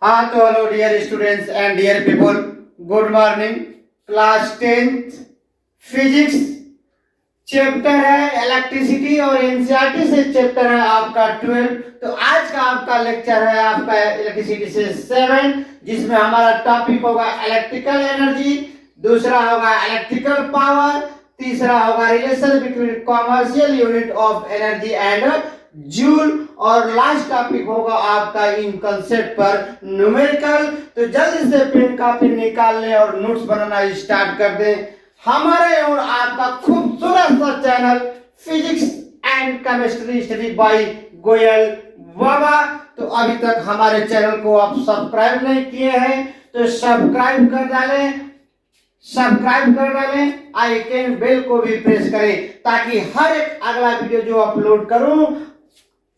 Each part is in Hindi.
हाँ तो hello dear students and dear people, good morning. Class 10th physics chapter है इलेक्ट्रिसिटी और एनसीईआरटी से चैप्टर है आपका 12। तो आज का आपका लेक्चर है आपका इलेक्ट्रिसिटी से 7, जिसमें हमारा टॉपिक होगा इलेक्ट्रिकल एनर्जी, दूसरा होगा इलेक्ट्रिकल पावर, तीसरा होगा relation between commercial unit of energy and joule, और लास्ट टॉपिक होगा आपका इन कंसेप्ट पर न्यूमेरिकल। तो जल्दी से पेन कॉपी निकाल लें और नोट्स बनाना स्टार्ट कर दें। हमारे और आपका खूबसूरत सा channel physics and chemistry study by Goyal Baba. तो अभी तक हमारे चैनल को आप सब्सक्राइब नहीं किए हैं तो सब्सक्राइब कर डालें, आइकन बेल को भी प्रेस करें ताकि हर एक अगला वीडियो जो अपलोड करूं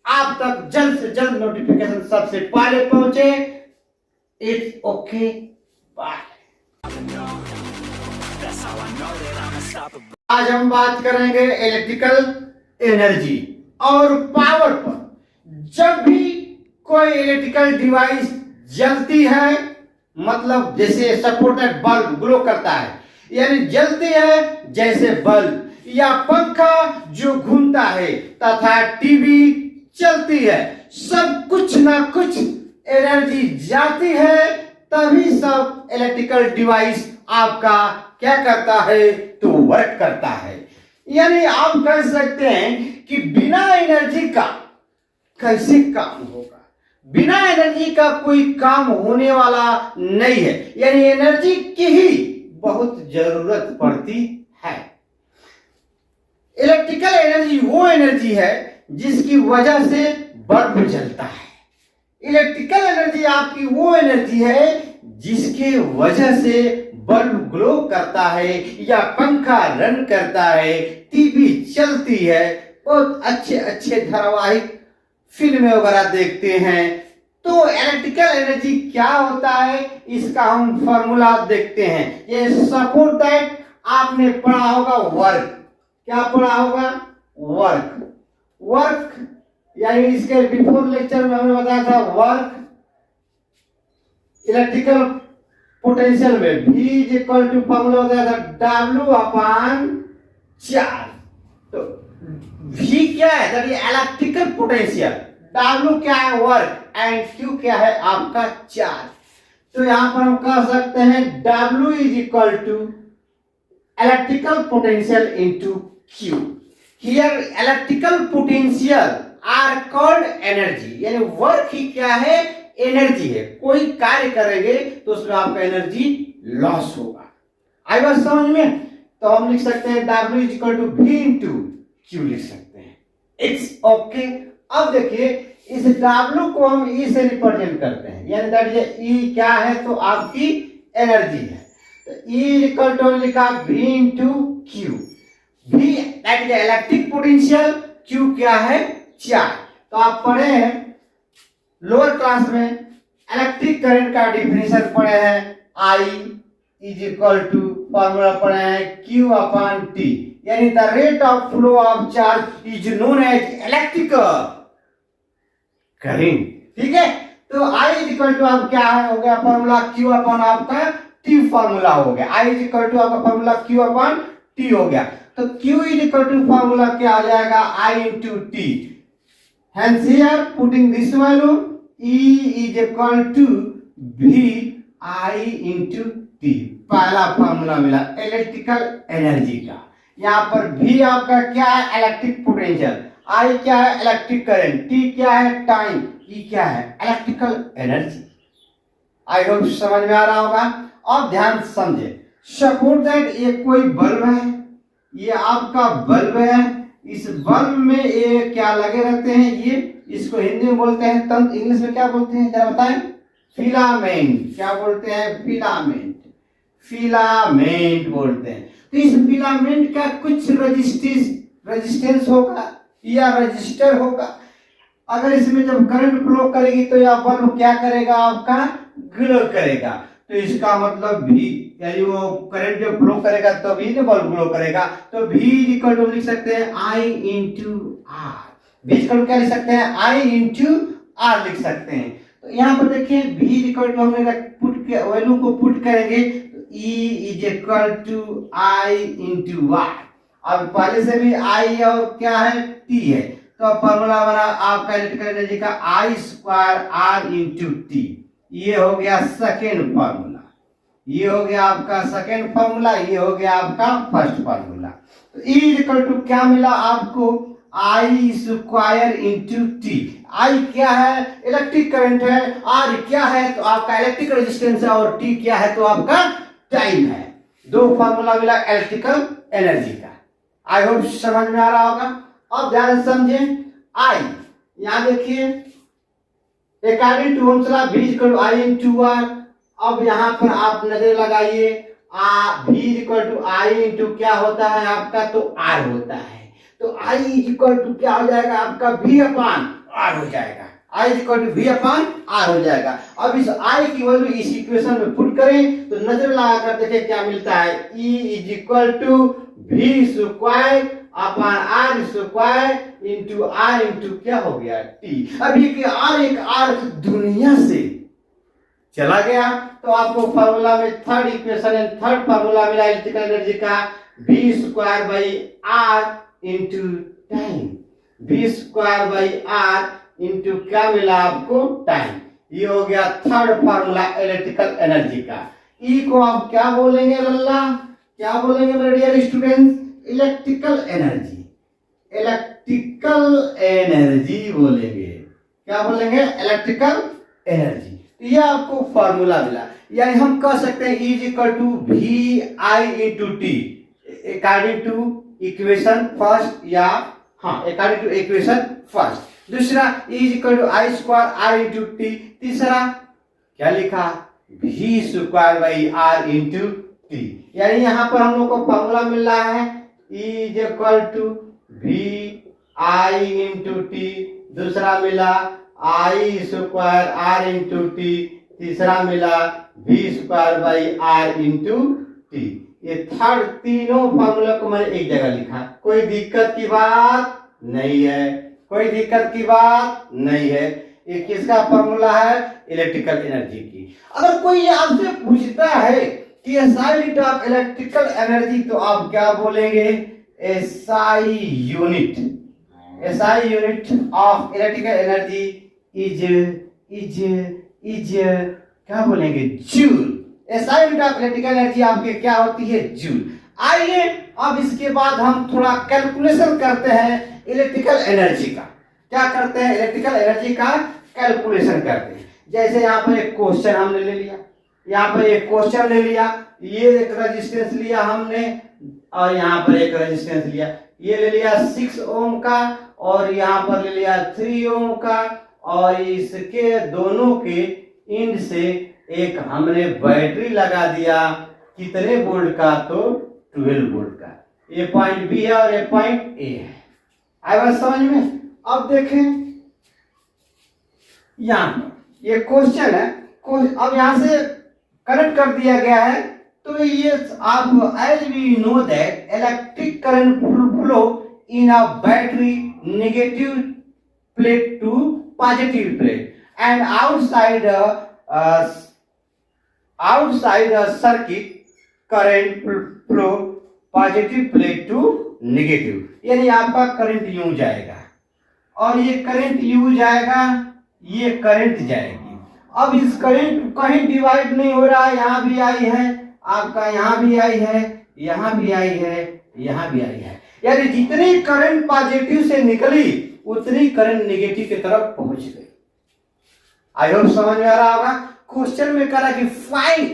आप तक जल्द से जल्द नोटिफिकेशन सबसे पहले पहुंचे। It's okay, bye. आज हम बात करेंगे इलेक्ट्रिकल एनर्जी और पावर पर। जब भी कोई इलेक्ट्रिकल डिवाइस जलती है, मतलब जैसे सपोर्टेड बल्ब ग्लो करता है, यानी जलती है जैसे बल्ब, या पंखा जो घूमता है तथा टीवी चलती है, सब कुछ ना कुछ एनर्जी जाती है, तभी सब इलेक्ट्रिकल डिवाइस आपका क्या करता है तो वर्क करता है। यानी आप कह सकते हैं कि बिना एनर्जी का कैसे काम होगा, बिना एनर्जी का कोई काम होने वाला नहीं है। यानी एनर्जी की ही बहुत जरूरत पड़ती है। इलेक्ट्रिकल एनर्जी वो एनर्जी है जिसकी वजह से बल्ब जलता है। इलेक्ट्रिकल एनर्जी आपकी वो एनर्जी है जिसके वजह से बल्ब ग्लो करता है, या पंखा रन करता है, टीवी चलती है, बहुत अच्छे अच्छे धारावाहिक फिल्में वगैरह देखते हैं। तो इलेक्ट्रिकल एनर्जी क्या होता है इसका हम फॉर्मूला देखते हैं। ये सपोर्ट दैट आपने पढ़ा होगा वर्क। क्या पढ़ा होगा? वर्क यानी इसके बिफोर लेक्चर में हमने बताया था वर्क इलेक्ट्रिकल पोटेंशियल में V is equal to formula बताया था W/4। तो V क्या है? That is electrical potential, W क्या है? वर्क, एंड Q क्या है? आपका चार्ज। तो यहां पर हम कह सकते हैं W is equal to electrical potential into Q। Here electrical potential are called energy, यानी वर्क ही क्या है? एनर्जी है। कोई कार्य करेंगे तो उसमें आपका एनर्जी लॉस होगा। आई बात समझ में? तो हम लिख सकते हैं W is equal to V into Q लिख सकते हैं। It's okay. अब देखिए इस W को हम E से रिप्रेजेंट करते हैं, यानी दैट इज E क्या है तो आपकी एनर्जी है। तो E इज इक्वल टू लिखा V into Q। V that is electric potential, Q क्या है? चार्ज। तो आप पढ़े हैं लोअर क्लास में इलेक्ट्रिक करंट का डिफिनेशन पढ़े हैं, I is equal to formula पढ़े हैं Q/T, यानी the rate of flow of charge is known as electric current. ठीक है, तो I इज इक्वल टू आप क्या है हो गया फॉर्मूला Q/आपका T फॉर्मूला हो गया। I इज इक्वल टू आपका फॉर्मूला Q/T हो गया। तो Q is equal to formula क्या आ जाएगा? I into T। Hence here putting this value E is equal to V I into T। पहला फॉर्मूला मिला इलेक्ट्रिकल एनर्जी का। यहाँ पर V आपका क्या है? इलेक्ट्रिक पोटेंशियल, I क्या है? इलेक्ट्रिक करंट, T क्या है? टाइम, E क्या है? Electrical energy. आई होप समझ में आ रहा होगा। अब ध्यान से समझे। सपोज दैट ये कोई बल्ब है, ये आपका बल्ब है। इस बल्ब में ये क्या लगे रहते हैं? ये इसको हिंदी में बोलते हैं तंत्र, इंग्लिश में क्या बोलते हैं जरा बताएं? फिलामेंट। क्या बोलते हैं? फिलामेंट बोलते हैं। तो इस फिलामेंट का कुछ रेजिस्टेंस होगा या रजिस्टर होगा। अगर इसमें जब करंट फ्लो करेगी तो यह बल्ब क्या करेगा? आपका ग्लो करेगा। तो इसका मतलब भी यानी वो करंट जब फ्लो करेगा तो भी बल्ब ग्लो करेगा। तो V इक्वल टू लिख सकते हैं I into R। V equal to क्या लिख सकते हैं? I इंटू R लिख सकते हैं। तो यहाँ पर देखिए V इक्वल टू हमने पुट के वैल्यू को पुट करेंगे तो E is equal to I into Y. अब पहले से भी I और क्या है T है, तो फॉर्मूला बना आपका इलेक्ट्रिकल एनर्जी का I square R into T. ये हो गया सेकेंड फार्मूला, ये हो गया आपका सेकेंड फार्मूला, ये हो गया आपका फर्स्ट फार्मूला। तो E इक्वल टू क्या मिला आपको I square into T. I क्या है इलेक्ट्रिक करंट है, R क्या है तो आपका इलेक्ट्रिक रेजिस्टेंस है और T क्या है तो आपका टाइम है। दो फार्मूला मिला इलेक्ट्रिकल एनर्जी का। आई होप समझ में आ रहा होगा। अब ध्यान से समझें I, यहां देखिए according to Ohm's law V equal to I into R। अब यहाँ पर आप नजर लगाइए V equal to I into क्या होता है आपका तो R होता है, तो I इक्वल टू क्या हो जाएगा आपका V अपान R हो जाएगा। I equal to V upon R हो जाएगा। अब इस I की वैल्यू इस इक्वेशन में पुट करें तो नजर लगाकर देखें क्या मिलता है। E is equal to V square upon R square into R into क्या हो गया T। अब ये R एक R दुनिया से चला गया तो आपको फार्मूला में third equation and third formula मिला इलेक्ट्रिकल एनर्जी का V square by R into time. V square by R into क्या मिला आपको टाइम। ये हो गया थर्ड फार्मूला इलेक्ट्रिकल एनर्जी का। E को आप क्या बोलेंगे लल्ला, क्या बोलेंगे मेरे dear students, electrical energy, electrical energy बोलेंगे। क्या बोलेंगे इलेक्ट्रिकल एनर्जी। तो ये आपको फार्मूला मिला, यानी हम कह सकते हैं E is equal to V I into T according to equation first, या हाँ अकॉर्डिंग टू इक्वेशन फर्स्ट। दूसरा E is equal to I square R into T. तीसरा क्या लिखा V square by R into T. यानी यहाँ पर हम लोग को फार्मूला मिल रहा है E is equal to V I into T, दूसरा मिला I square R into T, तीसरा मिला V square by R into T. ये थर्ड तीनों फार्मूला को मैंने एक जगह लिखा, कोई दिक्कत की बात नहीं है, कोई दिक्कत की बात नहीं है। ये किसका फार्मूला है इलेक्ट्रिकल एनर्जी की। अगर कोई आपसे पूछता है कि SI unit of electrical energy तो आप क्या बोलेंगे SI unit, SI unit of electrical energy is क्या बोलेंगे joule. SI unit of electrical energy आपके क्या होती है जूल। आइए अब इसके बाद हम थोड़ा कैलकुलेशन करते हैं इलेक्ट्रिकल एनर्जी का। क्या करते हैं इलेक्ट्रिकल एनर्जी का कैलकुलेशन करते हैं। जैसे यहाँ पर एक क्वेश्चन हमने ले लिया, यहाँ पर एक क्वेश्चन ले लिया, ये एक रेजिस्टेंस लिया हमने और यहाँ पर एक रेजिस्टेंस लिया, ये ले लिया 6 ओम का और यहाँ पर ले लिया 3 ओम का, और इसके दोनों के इंड से एक हमने बैटरी लगा दिया कितने वोल्ट का तो 12 वोल्ट का। ये पॉइंट बी है और ये पॉइंट ए है। आई बात समझ में। अब देखें यहाँ ये क्वेश्चन है, अब यहां से कनेक्ट कर दिया गया है तो ये आप as we know that electric current flow in a battery negative plate to positive plate and outside a circuit current flow positive plate to negative. यानी आपका करंट यूं जाएगा और ये करंट यूं जाएगा, ये करंट जाएगी। अब इस करंट कहीं डिवाइड नहीं हो रहा है, यहाँ भी आई है आपका, यहाँ भी आई है, यहाँ भी आई है, यहाँ भी आई है। यानी जितनी करंट पॉजिटिव से निकली उतनी करंट नेगेटिव की तरफ पहुंच गई। आई होप समझ में आ रहा होगा। क्वेश्चन में कहा कि find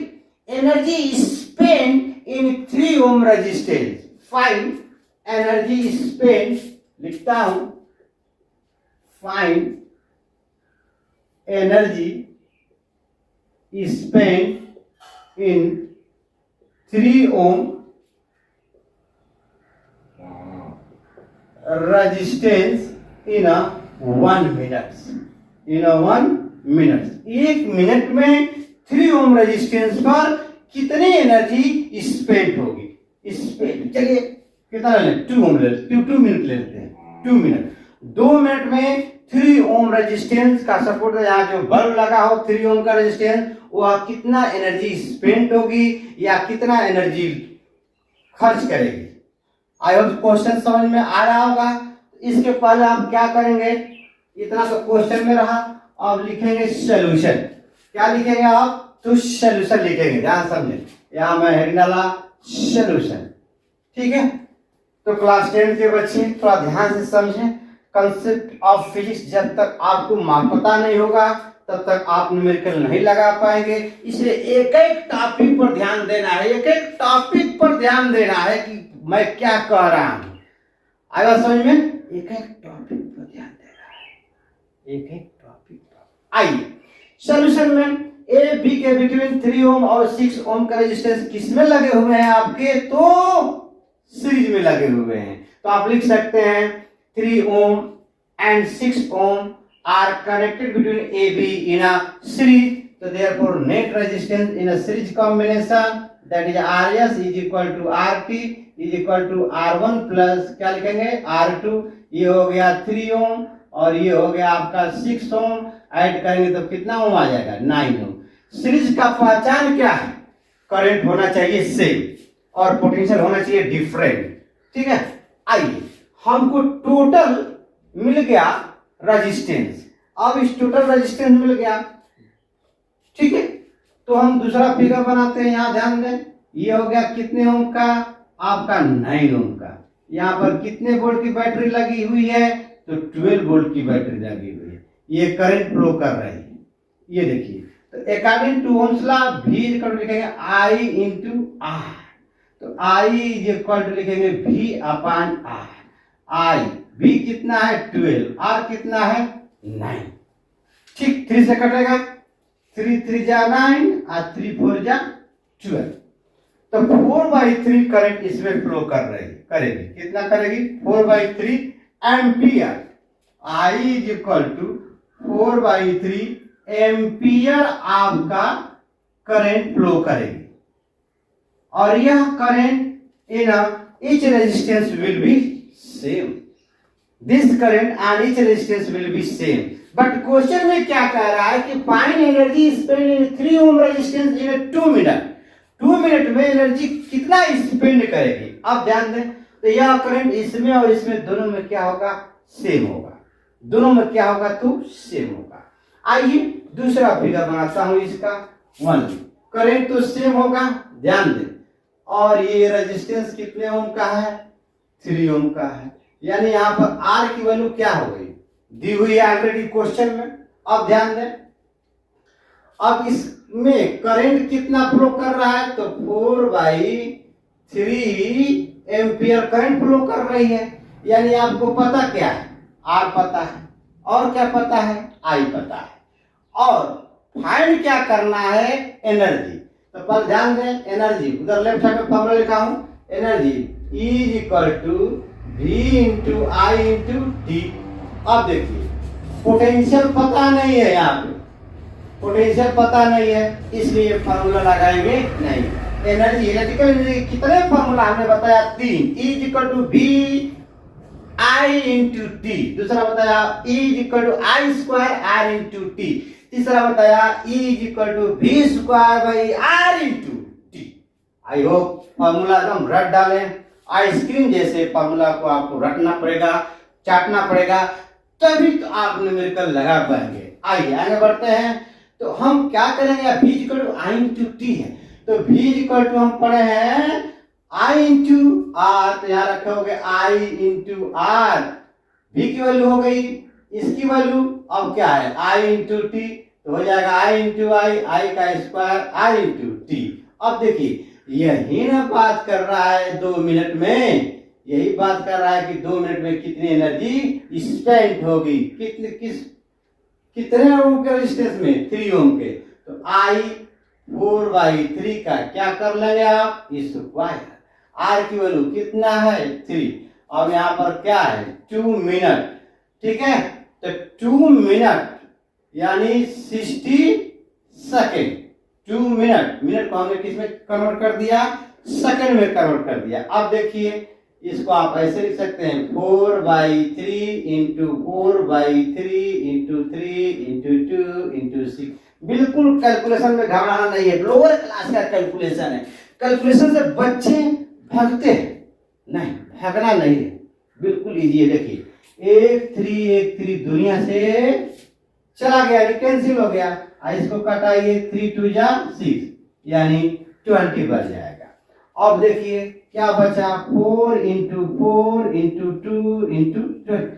energy spent in 3 ohm resistance. Find energy spent, लिखता हूं find energy spent in 3 ohm resistance in 1 minute. In 1 minute, 1 minute में 3 ओम रेजिस्टेंस पर कितनी एनर्जी स्पेंड होगी। स्पेंड चलिए कितना ले 2 ओम ले, 2 मिनट लेते हैं, 2 मिनट। 2 मिनट में 3 ओम रेजिस्टेंस का सपोर्ट, यहाँ जो बल्ब लगा हो 3 ओम का रेजिस्टेंस, वह कितना एनर्जी स्पेंड होगी या कितना एनर्जी खर्च करेगी। आई होप क्वेश्चन समझ में आ रहा होगा। इसके पहले आप क्या करेंगे, इतना तो क्वेश्चन में रहा, अब लिखेंगे सोल्यूशन। क्या लिखेंगे आप, तो सोल्यूशन लिखेंगे, ध्यान समझे, यहाँ मैं हेडिंग डाला सोल्यूशन। ठीक है, तो क्लास 10 के बच्चे थोड़ा ध्यान से समझें कंसेप्ट ऑफ फिजिक्स। जब तक आपको पता नहीं होगा तब तक आप न्यूमेरिकल नहीं लगा पाएंगे, इसलिए एक एक टॉपिक पर ध्यान देना है, एक एक टॉपिक पर ध्यान देना है कि मैं क्या कह रहा हूं। आएगा समझ में, एक एक टॉपिक पर ध्यान देना है, एक एक टॉपिक पर। आइए सॉल्यूशन में ए बी के बिटवीन 3 ओम और 6 ओम का रेजिस्टेंस किसमें लगे हुए हैं आपके, तो सीरीज में लगे हुए हैं। तो आप लिख सकते हैं 3 ohm and 6 ohm are connected between AB in a series. So therefore net resistance in a series combination, that is RS is equal to RT is equal to R1 plus क्या लिखेंगे R2। ये हो गया 3 ohm और ये हो गया आपका 6 ohm, ऐड करेंगे तो कितना ओम आ जाएगा, 9 ohm। सीरीज का पहचान क्या है, करंट होना चाहिए सेम और पोटेंशियल होना चाहिए डिफरेंट। ठीक है, आइए हमको टोटल मिल गया रेजिस्टेंस। अब इस टोटल रेजिस्टेंस मिल गया, ठीक है, तो हम दूसरा फिगर बनाते हैं। यहाँ ध्यान दें, ये हो गया कितने ओम का, आपका 9 ओम का। यहाँ पर कितने वोल्ट की बैटरी लगी हुई है, तो 12 वोल्ट की बैटरी लगी हुई है, ये करंट फ्लो कर रही है। ये देखिए, तो according to Ohm's law V लिखेंगे I इंटू R, तो I इज इक्वल टू लिखेंगे V upon R। I V कितना है 12, R कितना है 9। ठीक, 3 से कटेगा, 3 3 जा 9 और 3 4 जा 12, तो 4/3 करंट इसमें फ्लो करेगी। कितना करेगी, 4/3 ampere. I is equal to 4/3 ampere आपका करंट फ्लो करेगी, और यह current in each resistance will be same. This current and each resistance will be same. But question में क्या कह रहा है कि find energy spend in 3 ohm resistance in 2 minute. 2 minute में एनर्जी कितना स्पेंड करेगी। अब ध्यान दें, तो यह करंट इसमें और इसमें दोनों में क्या होगा, सेम होगा। दोनों में क्या होगा, तो सेम होगा। आइए दूसरा फिगर बनाता हूं इसका। 1 करंट तो सेम होगा, ध्यान दें, और ये रेजिस्टेंस कितने ओम का है, 3 ओम का है। यानी यहाँ पर R की वैल्यू क्या हो गई, दी हुई है ऑलरेडी क्वेश्चन में। अब ध्यान दें, अब इसमें करंट कितना फ्लो कर रहा है, तो 4/3 एम्पियर करंट फ्लो कर रही है। यानी आपको पता क्या है, R पता है, और क्या पता है, I पता है, और फाइंड क्या करना है, एनर्जी। तो पर ध्यान दें, एनर्जी उधर लेफ्ट साइड में फॉर्मूला लिखा हूं, energy is equal to V into I into T। अब देखिए, पोटेंशियल पता नहीं है, यहाँ पे पोटेंशियल पता नहीं है, इसलिए फॉर्मूला लगाएंगे नहीं। एनर्जी, इलेक्ट्रिकल एनर्जी कितने फॉर्मूला हमने बताया, 3, is equal to V I into T। दूसरा बताया E is equal to I square R into T। तीसरा बताया E is equal to V square by R into T। I hope formula हम रट डालें, आइसक्रीम जैसे फॉर्मूला को आपको रटना पड़ेगा, चाटना पड़ेगा, तभी तो आप न्यूमेरिकल लगा पाएंगे। आइए आगे बढ़ते हैं। तो हम क्या करेंगे, V equal to I into T है, तो V इक्वल टू हम पढ़े हैं I इंटू R, तो यहाँ रखे हो गए I इंटू R। V की वैल्यू हो गई, इसकी वैल्यू अब क्या है, I इंटू T, तो हो जाएगा I इंटू I का स्क्वायर I इंटू T। अब देखिए, यही ना बात कर रहा है 2 मिनट में, यही बात कर रहा है कि 2 मिनट में कितनी एनर्जी स्पेंड होगी, कितने ओम के रेजिस्टेंस में, 3 ओम के। तो I 4/3 का क्या कर लेंगे आप, स्क्वायर। R की वैल्यू कितना है, 3। अब यहाँ पर क्या है, 2 मिनट, ठीक है, तो 2 मिनट यानी 60 सेकेंड। 2 मिनट, मिनट को हमने किस में कन्वर्ट कर दिया, सेकेंड में कन्वर्ट कर दिया। अब देखिए इसको आप ऐसे लिख सकते हैं 4/3 इंटू 4/3 इंटू 3 इंटू 2 इंटू 6। बिल्कुल कैलकुलेशन में घबराना नहीं है, लोअर क्लास का कैलकुलेशन है। कैलकुलेशन से बच्चे भागते हैं, नहीं भागना नहीं है, बिल्कुल इजी है। देखिए 1 दुनिया से चला गया, कैंसिल हो गया। इसको कटाइए 3 2 जा 6 यानी 20 बच जाएगा। अब देखिए क्या बचा 4 इंटू 4 इंटू 2 इंटू 20।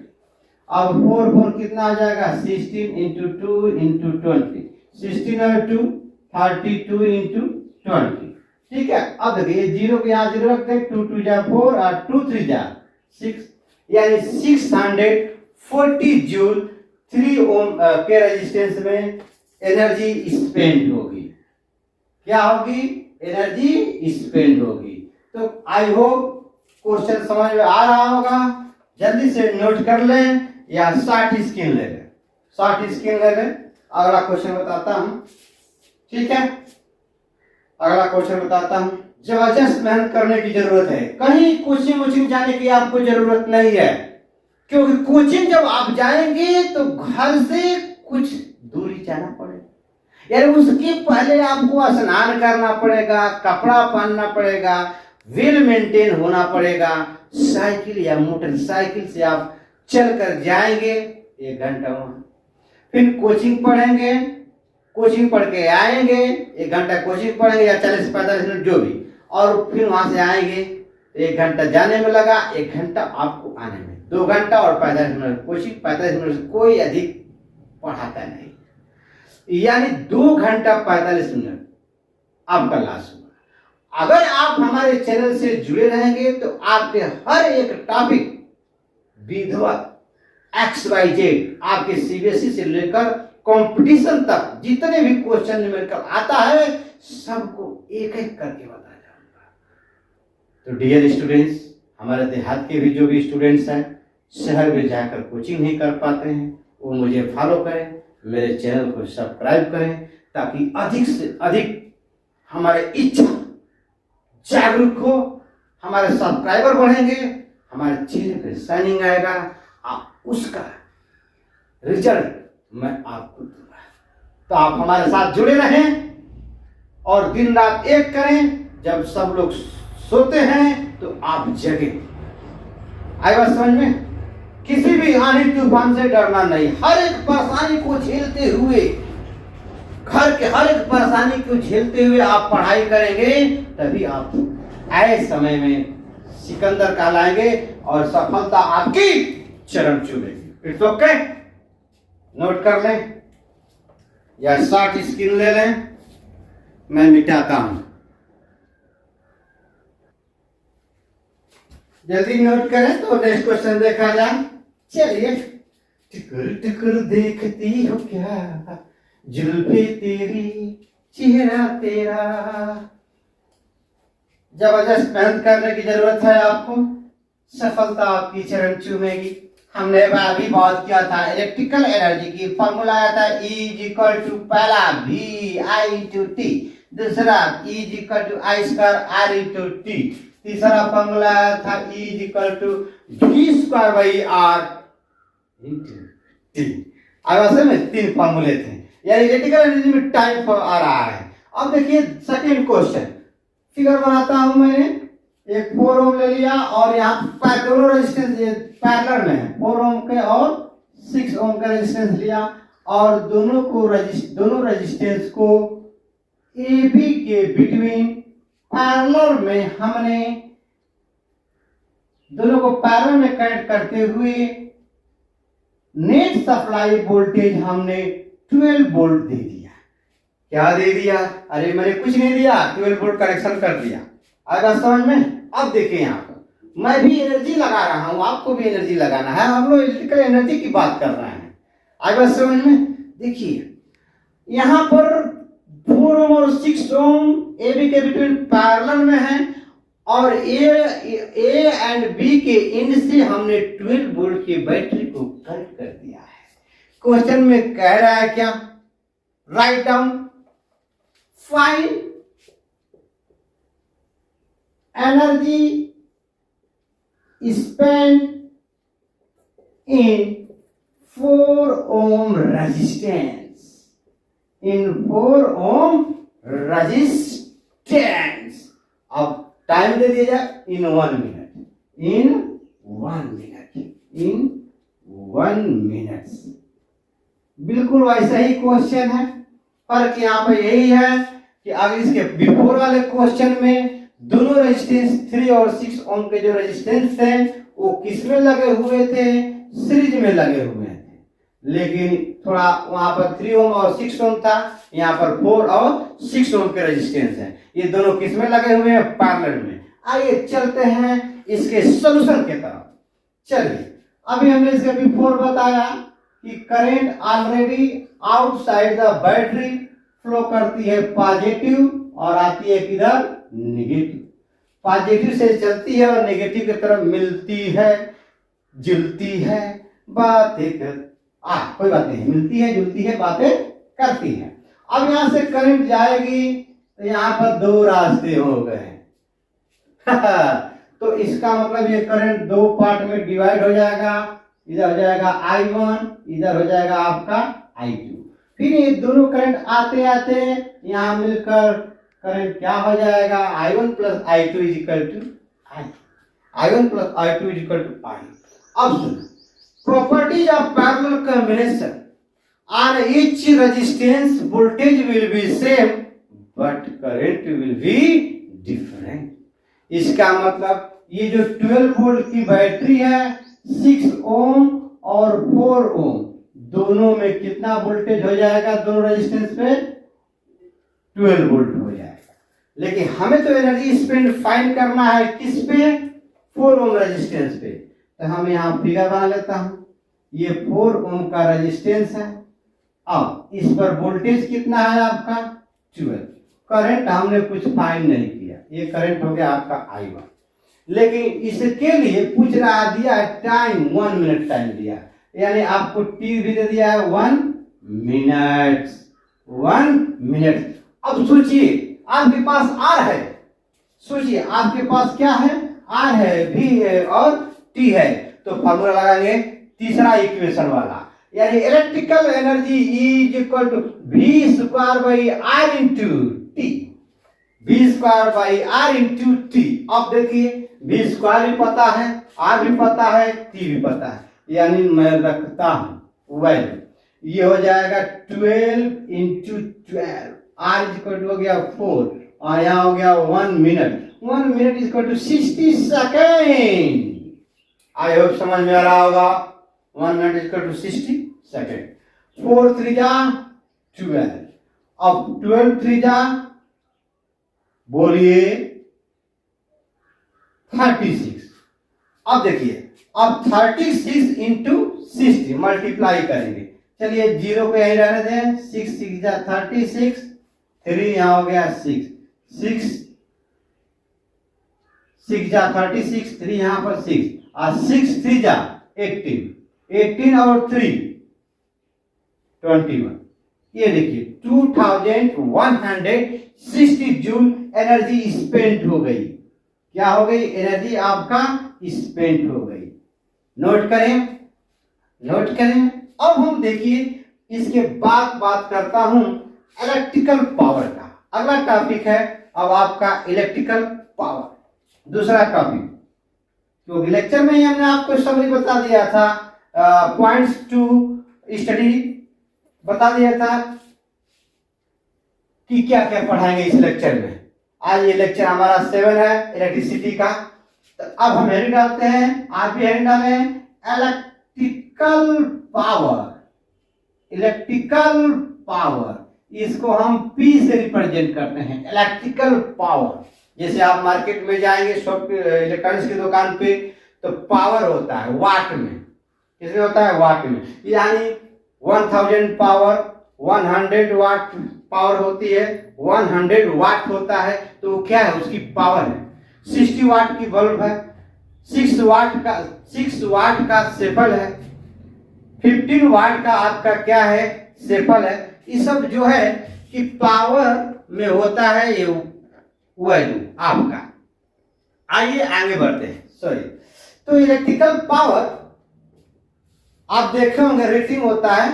अब 4 कितना आ जाएगा 16 इंटू 2 इंटू 20, 16 और 2 32 इंटू 20। ठीक है, अब देखिए जीरो को यहाँ जीरो रखते हैं, 2 2 जा 4 और 2 3 जा 6 यानी 640 जूल 3 ओम के रेजिस्टेंस में एनर्जी स्पेंड होगी। क्या होगी? एनर्जी स्पेंड होगी। तो आई होप क्वेश्चन समझ में आ रहा होगा। जल्दी से नोट कर लें या शॉर्ट स्क्रीन ले लें, शॉर्ट स्क्रीन ले लें। अगला क्वेश्चन बताता हूं, ठीक है। अगला क्वेश्चन बताता हूं। जबरदस्त मेहनत करने की जरूरत है, कहीं कोचिंग वोचिंग जाने की आपको जरूरत नहीं है, क्योंकि कोचिंग जब आप जाएंगे तो घर से कुछ दूरी जाना पड़ेगा, यानी उसके पहले आपको स्नान करना पड़ेगा, कपड़ा पहनना पड़ेगा, वेल मेंटेन होना पड़ेगा। साइकिल या मोटरसाइकिल से आप चल कर जाएंगे 1 घंटा वहां, फिर कोचिंग पढ़ेंगे, कोचिंग पढ़ के आएंगे, 1 घंटा कोचिंग पढ़ेंगे या 40-45 मिनट जो भी, और फिर वहां से आएंगे 1 घंटा जाने में लगा, 1 घंटा आपको आने में, 2 घंटा और 45 मिनट कोचिंग। 45 मिनट से कोई अधिक पढ़ाता नहीं, यानी 2 घंटा 45 मिनट आपका लॉस हुआ। अगर आप हमारे चैनल से जुड़े रहेंगे तो आपके हर एक टॉपिक विधिवत XYZ आपके सीबीएसई से लेकर कंपटीशन तक जितने भी क्वेश्चन न्यूमेरिकल आता है सबको एक एक करके बता जाऊंगा। तो डियर स्टूडेंट्स, हमारे देहात के भी जो भी स्टूडेंट्स हैं शहर में जाकर कोचिंग नहीं कर पाते हैं, वो मुझे फॉलो करें, मेरे चैनल को सब्सक्राइब करें, ताकि अधिक से अधिक हमारे इच्छा जागरूक हो, हमारे सब्सक्राइबर बढ़ेंगे, हमारे चेहरे पे शाइनिंग आएगा, उसका रिजल्ट मैं आपको दूंगा। तो आप हमारे साथ जुड़े रहें और दिन रात एक करें। जब सब लोग सोते हैं तो आप जगे। आई बात समझ में? किसी भी आंधी तूफान से डरना नहीं, हर एक परेशानी को झेलते हुए, घर के हर एक परेशानी को झेलते हुए आप पढ़ाई करेंगे, तभी आप ऐसे समय में सिकंदर कहलाएंगे और सफलता आपकी चरण चूमेगी। इट्स ओके, नोट कर लें या शॉर्ट स्क्रीन ले लें, मैं मिटाता हूं। जल्दी नोट करें तो नेक्स्ट क्वेश्चन देखा जाए। चलिए, टिकर टिकर देखती हो क्या, जुल्फे तेरी चेहरा तेरा। जबरदस्त मेहनत करने की जरूरत है आपको, सफलता आपकी चरण चूमेगी। हमने अभी बात किया था इलेक्ट्रिकल एनर्जी की, फॉर्मूला आया था E = पहला VI/T, दूसरा E = I²R/T, तीसरा फॉर्मूला आया था E = V²/R/T। अब में 3 फॉर्मूले थे, यानी इलेक्ट्रिकल एनर्जी में टाइप आ रहा है। अब देखिए सेकंड क्वेश्चन, फिगर बनाता हूं मैंने। एक 4 ओम ले लिया और यहाँ दोनों रेजिस्टेंस पैरेलल में है, 4 ओम के और 6 ओम का रेजिस्टेंस लिया और दोनों रेजिस्टेंस को AB के बिटवीन पैरेलल में हमने दोनों को पैरेलल में कनेक्ट करते हुए नेट सप्लाई वोल्टेज हमने 12 वोल्ट दे दिया। क्या दे दिया? अरे मैंने कुछ नहीं दिया, 12 वोल्ट कनेक्शन कर दिया। आएगा समझ में? अब देखिए यहाँ पर मैं भी एनर्जी लगा रहा हूं, आपको भी एनर्जी लगाना है, हम लोग इलेक्ट्रिकल एनर्जी की बात कर रहे हैं। आएगा समझ में? देखिए यहाँ पर 4 ओम और 6 ओम AB के बिटवीन पैरेलल में है और A एंड B के एंड से हमने 12 वोल्ट की बैटरी को कनेक्ट कर दिया है। क्वेश्चन में कह रहा है क्या? Write down, find energy spent in 4 ohm resistance. In 4 ohm resistance. अब टाइम दे दिया जाए in 1 minute. In 1 minute. In 1 minute. बिल्कुल वैसा ही क्वेश्चन है, फर्क यहाँ पर यही है कि अगर इसके बिफोर वाले क्वेश्चन में दोनों रेजिस्टेंस 3 और 6 ओम के जो रेजिस्टेंस थे वो किस में लगे हुए थे, सीरीज में लगे हुए थे, लेकिन थोड़ा वहां पर 3 ओम और 6 ओम था, यहाँ पर 4 और 6 ओम के रेजिस्टेंस है, ये दोनों किस में लगे हुए हैं, पैरेलल में। आइए चलते हैं इसके सॉल्यूशन के तरफ। चलिए, अभी हमने इसके बिफोर बताया कि current already outside the battery flow करती है पॉजिटिव और आती है किधर, नेगेटिव। पॉजिटिव से चलती है और नेगेटिव की तरफ मिलती है, जुलती है, बातें कोई बात नहीं, मिलती है, जुलती है, बातें करती है। अब यहां से करंट जाएगी तो यहाँ पर 2 रास्ते हो गए तो इसका मतलब ये करंट 2 पार्ट में डिवाइड हो जाएगा, इधर हो जाएगा I1, इधर हो जाएगा आपका I2। फिर ये दोनों करंट आते आते यहाँ मिलकर करंट क्या हो जाएगा, I1 plus I2 is equal to I। I1 plus I2 is equal to I। अब सुनो, properties of parallel combination on each resistance voltage will be same but current will be different. इसका मतलब ये जो 12 वोल्ट की बैटरी है, 6 ओम और 4 ओम दोनों में कितना वोल्टेज हो जाएगा, दोनों रेजिस्टेंस पे 12 वोल्ट हो जाएगा, लेकिन हमें तो एनर्जी स्पेंड फाइंड करना है किस पे, 4 ओम रेजिस्टेंस पे। तो हम यहाँ फिगर बना लेता हूं, ये 4 ओम का रेजिस्टेंस है। अब इस पर वोल्टेज कितना है आपका 12, करंट हमने कुछ फाइंड नहीं किया, ये करंट हो गया आपका I1, लेकिन इसके लिए पूछ रहा दिया है टाइम, 1 मिनट टाइम दिया, यानी आपको टी भी दे दिया है 1 मिनट, 1 मिनट। अब सोचिए आपके पास आर है, सोचिए आपके पास क्या है, आर है, भी है और टी है, तो फॉर्मूला लगाएंगे तीसरा इक्वेशन वाला, यानी electrical energy is equal to v square by R into T, v square by R into T. अब देखिए v स्क्वायर भी पता है, आर भी पता है, टी भी पता है, यानी मैं रखता हूं वैल्यू, ये हो जाएगा 12 into 12, R is equal to हो गया 4 और यहाँ हो गया 1 minute, 1 minute is equal to 60 second. I hope समझ में आ रहा होगा, 1 minute is equal to 60 second. 4 3 जा 12, अब 12 3 जा बोलिए 36। अब देखिए, अब 36 इंटू 60 मल्टीप्लाई करेंगे, चलिए 0 को यही रहने दें, 6 6 जा 36, 3 यहाँ हो गया 6 6 6 जा 36, 3 यहाँ पर 6 और 6 3 जा 18, 18 और 3 21। ये देखिए 2160 जूल एनर्जी स्पेंड हो गई। क्या हो गई, एनर्जी आपका स्पेंड हो गई। नोट करें, नोट करें। अब हम देखिए इसके बाद बात करता हूं इलेक्ट्रिकल पावर का। अगला टॉपिक है अब आपका इलेक्ट्रिकल पावर, दूसरा टॉपिक, क्योंकि लेक्चर में ही हमने आपको समरी बता दिया था, पॉइंट्स टू स्टडी बता दिया था कि क्या क्या पढ़ाएंगे इस लेक्चर में। आज ये लेक्चर हमारा 7 है इलेक्ट्रिसिटी का। तो अब हम हेडिंग डालते हैं, आप भी हेडिंग डालें, इलेक्ट्रिकल पावर। इलेक्ट्रिकल पावर, इसको हम P से रिप्रेजेंट करते हैं, इलेक्ट्रिकल पावर। जैसे आप मार्केट में जाएंगे, इलेक्ट्रॉनिक्स की दुकान पे, तो पावर होता है वाट में, किसमें होता है, वाट में, यानी 1000 पावर 100 वाट पावर होती है, 100 वाट होता है, तो क्या है, उसकी पावर है। 60 वाट की बल्ब है, 6 वाट का सेफल है, 15 वाट का आपका क्या है, सेफल है। ये सब जो है कि पावर में होता है ये वैल्यू आपका। आइए आगे बढ़ते हैं, सॉरी तो इलेक्ट्रिकल पावर आप देखे होंगे रेटिंग होता है,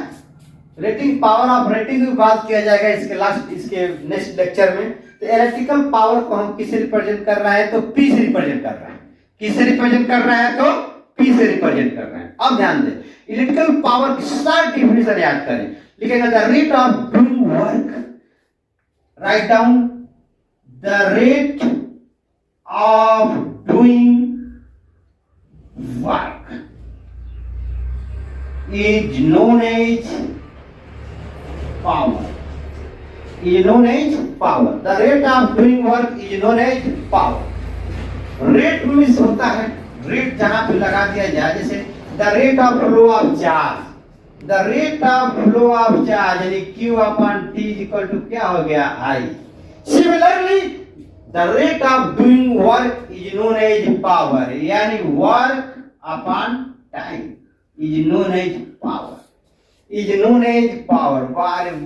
रेटिंग पावर ऑफ रेटिंग की बात किया जाएगा इसके नेक्स्ट लेक्चर में। तो इलेक्ट्रिकल पावर को हम किससे रिप्रेजेंट कर रहे हैं, तो P से रिप्रेजेंट कर रहे हैं। किससे रिप्रेजेंट कर रहे हैं, तो P से रिप्रेजेंट कर रहे हैं। अब ध्यान दें, इलेक्ट्रिकल पावर की सारी डिफिनेशन याद करें। लिखेगा the rate of doing work, write down the rate of doing work is known as power. Is known as power. The rate of doing work is known as power. Rate means होता है, रेट जहां पे लगा दिया जाए, जैसे the rate of flow of charge. The rate of flow of charge यानी Q upon T is equal to क्या हो गया, I. Similarly, the rate of doing work is known as power. यानी work upon time is known as power. Is known as power.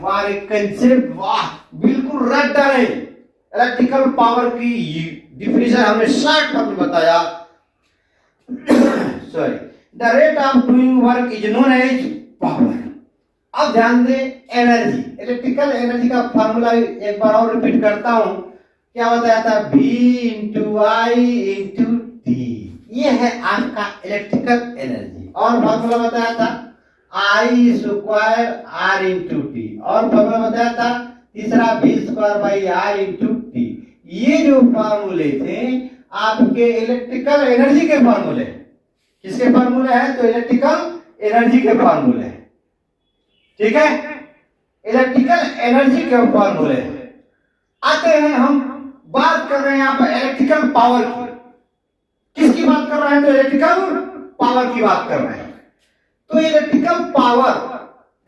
वारे कंसेप्ट वाह बिल्कुल रट डाले। इलेक्ट्रिकल पावर की डिफिनेशन हमने शॉर्ट में बताया। Sorry, the rate of doing work is known as power. अब ध्यान दें, एनर्जी, इलेक्ट्रिकल एनर्जी का फार्मूला एक बार और रिपीट करता हूं। क्या बताया था, V इंटू आई इंटू टी। ये है आपका इलेक्ट्रिकल एनर्जी। और फार्मूला बताया था I square R into T. और फार्मूला बताया था तीसरा V square by R into T. ये जो फार्मूले थे आपके इलेक्ट्रिकल एनर्जी के फार्मूले। किसके फार्मूले हैं, तो इलेक्ट्रिकल एनर्जी के फार्मूले। ठीक है, इलेक्ट्रिकल एनर्जी के फार्मूले। आते हैं, हम बात कर रहे हैं यहाँ पर इलेक्ट्रिकल पावर की। किसकी बात कर रहे हैं, तो इलेक्ट्रिकल पावर की बात कर रहे हैं। तो electrical power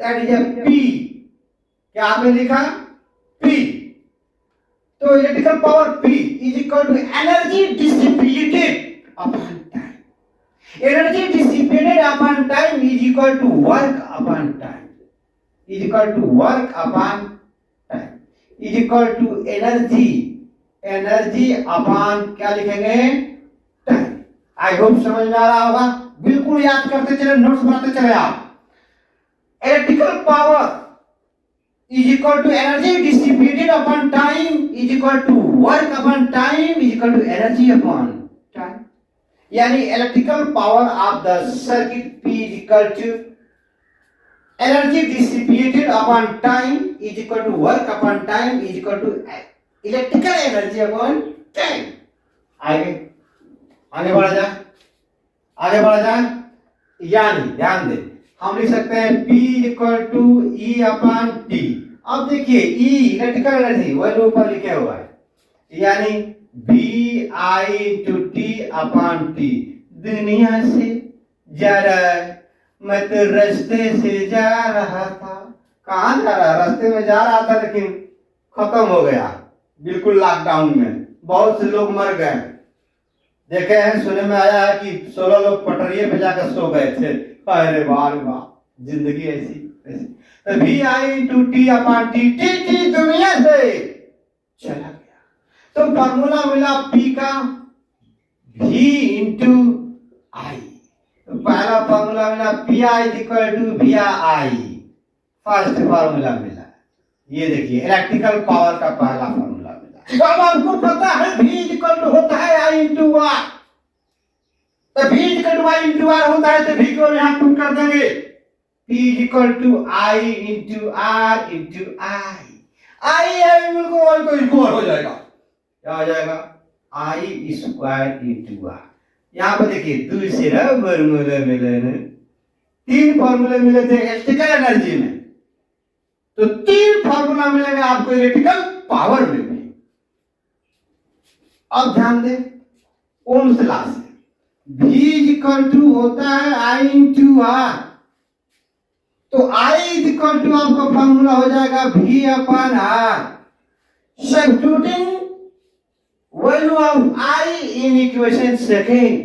that is a P। क्या आपने लिखा, P। तो electrical power P is equal to energy dissipated upon time. Energy dissipated upon time is equal to work upon time, is equal to work upon time, is equal to energy, energy upon क्या लिखेंगे, टाइम। आई होप समझ में आ रहा होगा। बिल्कुल याद करते चले, नोट्स बनाते चले आप। Electrical power is equal to energy dissipated upon time is equal to work upon time is equal to energy upon time. यानी electrical power of the circuit P is equal to energy dissipated upon time is equal to work upon time is equal to electrical energy upon time. आगे बढ़ा जा, आगे बढ़ा जा। यानी ध्यान दे, हम लिख सकते हैं P equal to E upon T। अब देखिए E इलेक्ट्रिकल एनर्जी वैल्यू ऊपर लिखे हुआ है, यानी B I into T upon T। दुनिया से जा रहा है, मैं तो रास्ते से जा रहा था। कहाँ जा रहा है, रास्ते में जा रहा था लेकिन खत्म हो गया बिल्कुल लॉकडाउन में, बहुत से लोग मर गए। देखे हैं, सुने में आया है कि 16 लोग पटरिये पे जाकर सो गए थे। अरे वाह वाह, जिंदगी ऐसी ऐसी। तो V I into T upon T, T दुनिया से चला गया। तो फॉर्मूला मिला P का V इंटू I। तो पहला फॉर्मूला मिला PI equal to VI, first formula मिला। ये देखिए इलेक्ट्रिकल पावर का पहला फॉर्मूला मिला। अब आपको पता है V इक्वल टू होता है I इंटू R। तो V equal to I into R होता है, तो V को यहाँ पुट कर देंगे। P equal to I into R into I को इक्वल हो जाएगा। क्या हो जाएगा, I स्क्वायर इंटू R। यहाँ पर देखिए दो से फॉर्मूले मिले, तीन फॉर्मूले मिले थे इलेक्ट्रिकल एनर्जी में, तो तीन फॉर्मूला मिलेंगे आपको इलेक्ट्रिकल पावर में भी। अब ध्यान दें, ओम्स लॉ से V इक्वल टू होता है I इंटू R। तो I इक्वल टू आपका फॉर्मूला हो जाएगा V upon R। Substituting value of I in equation second,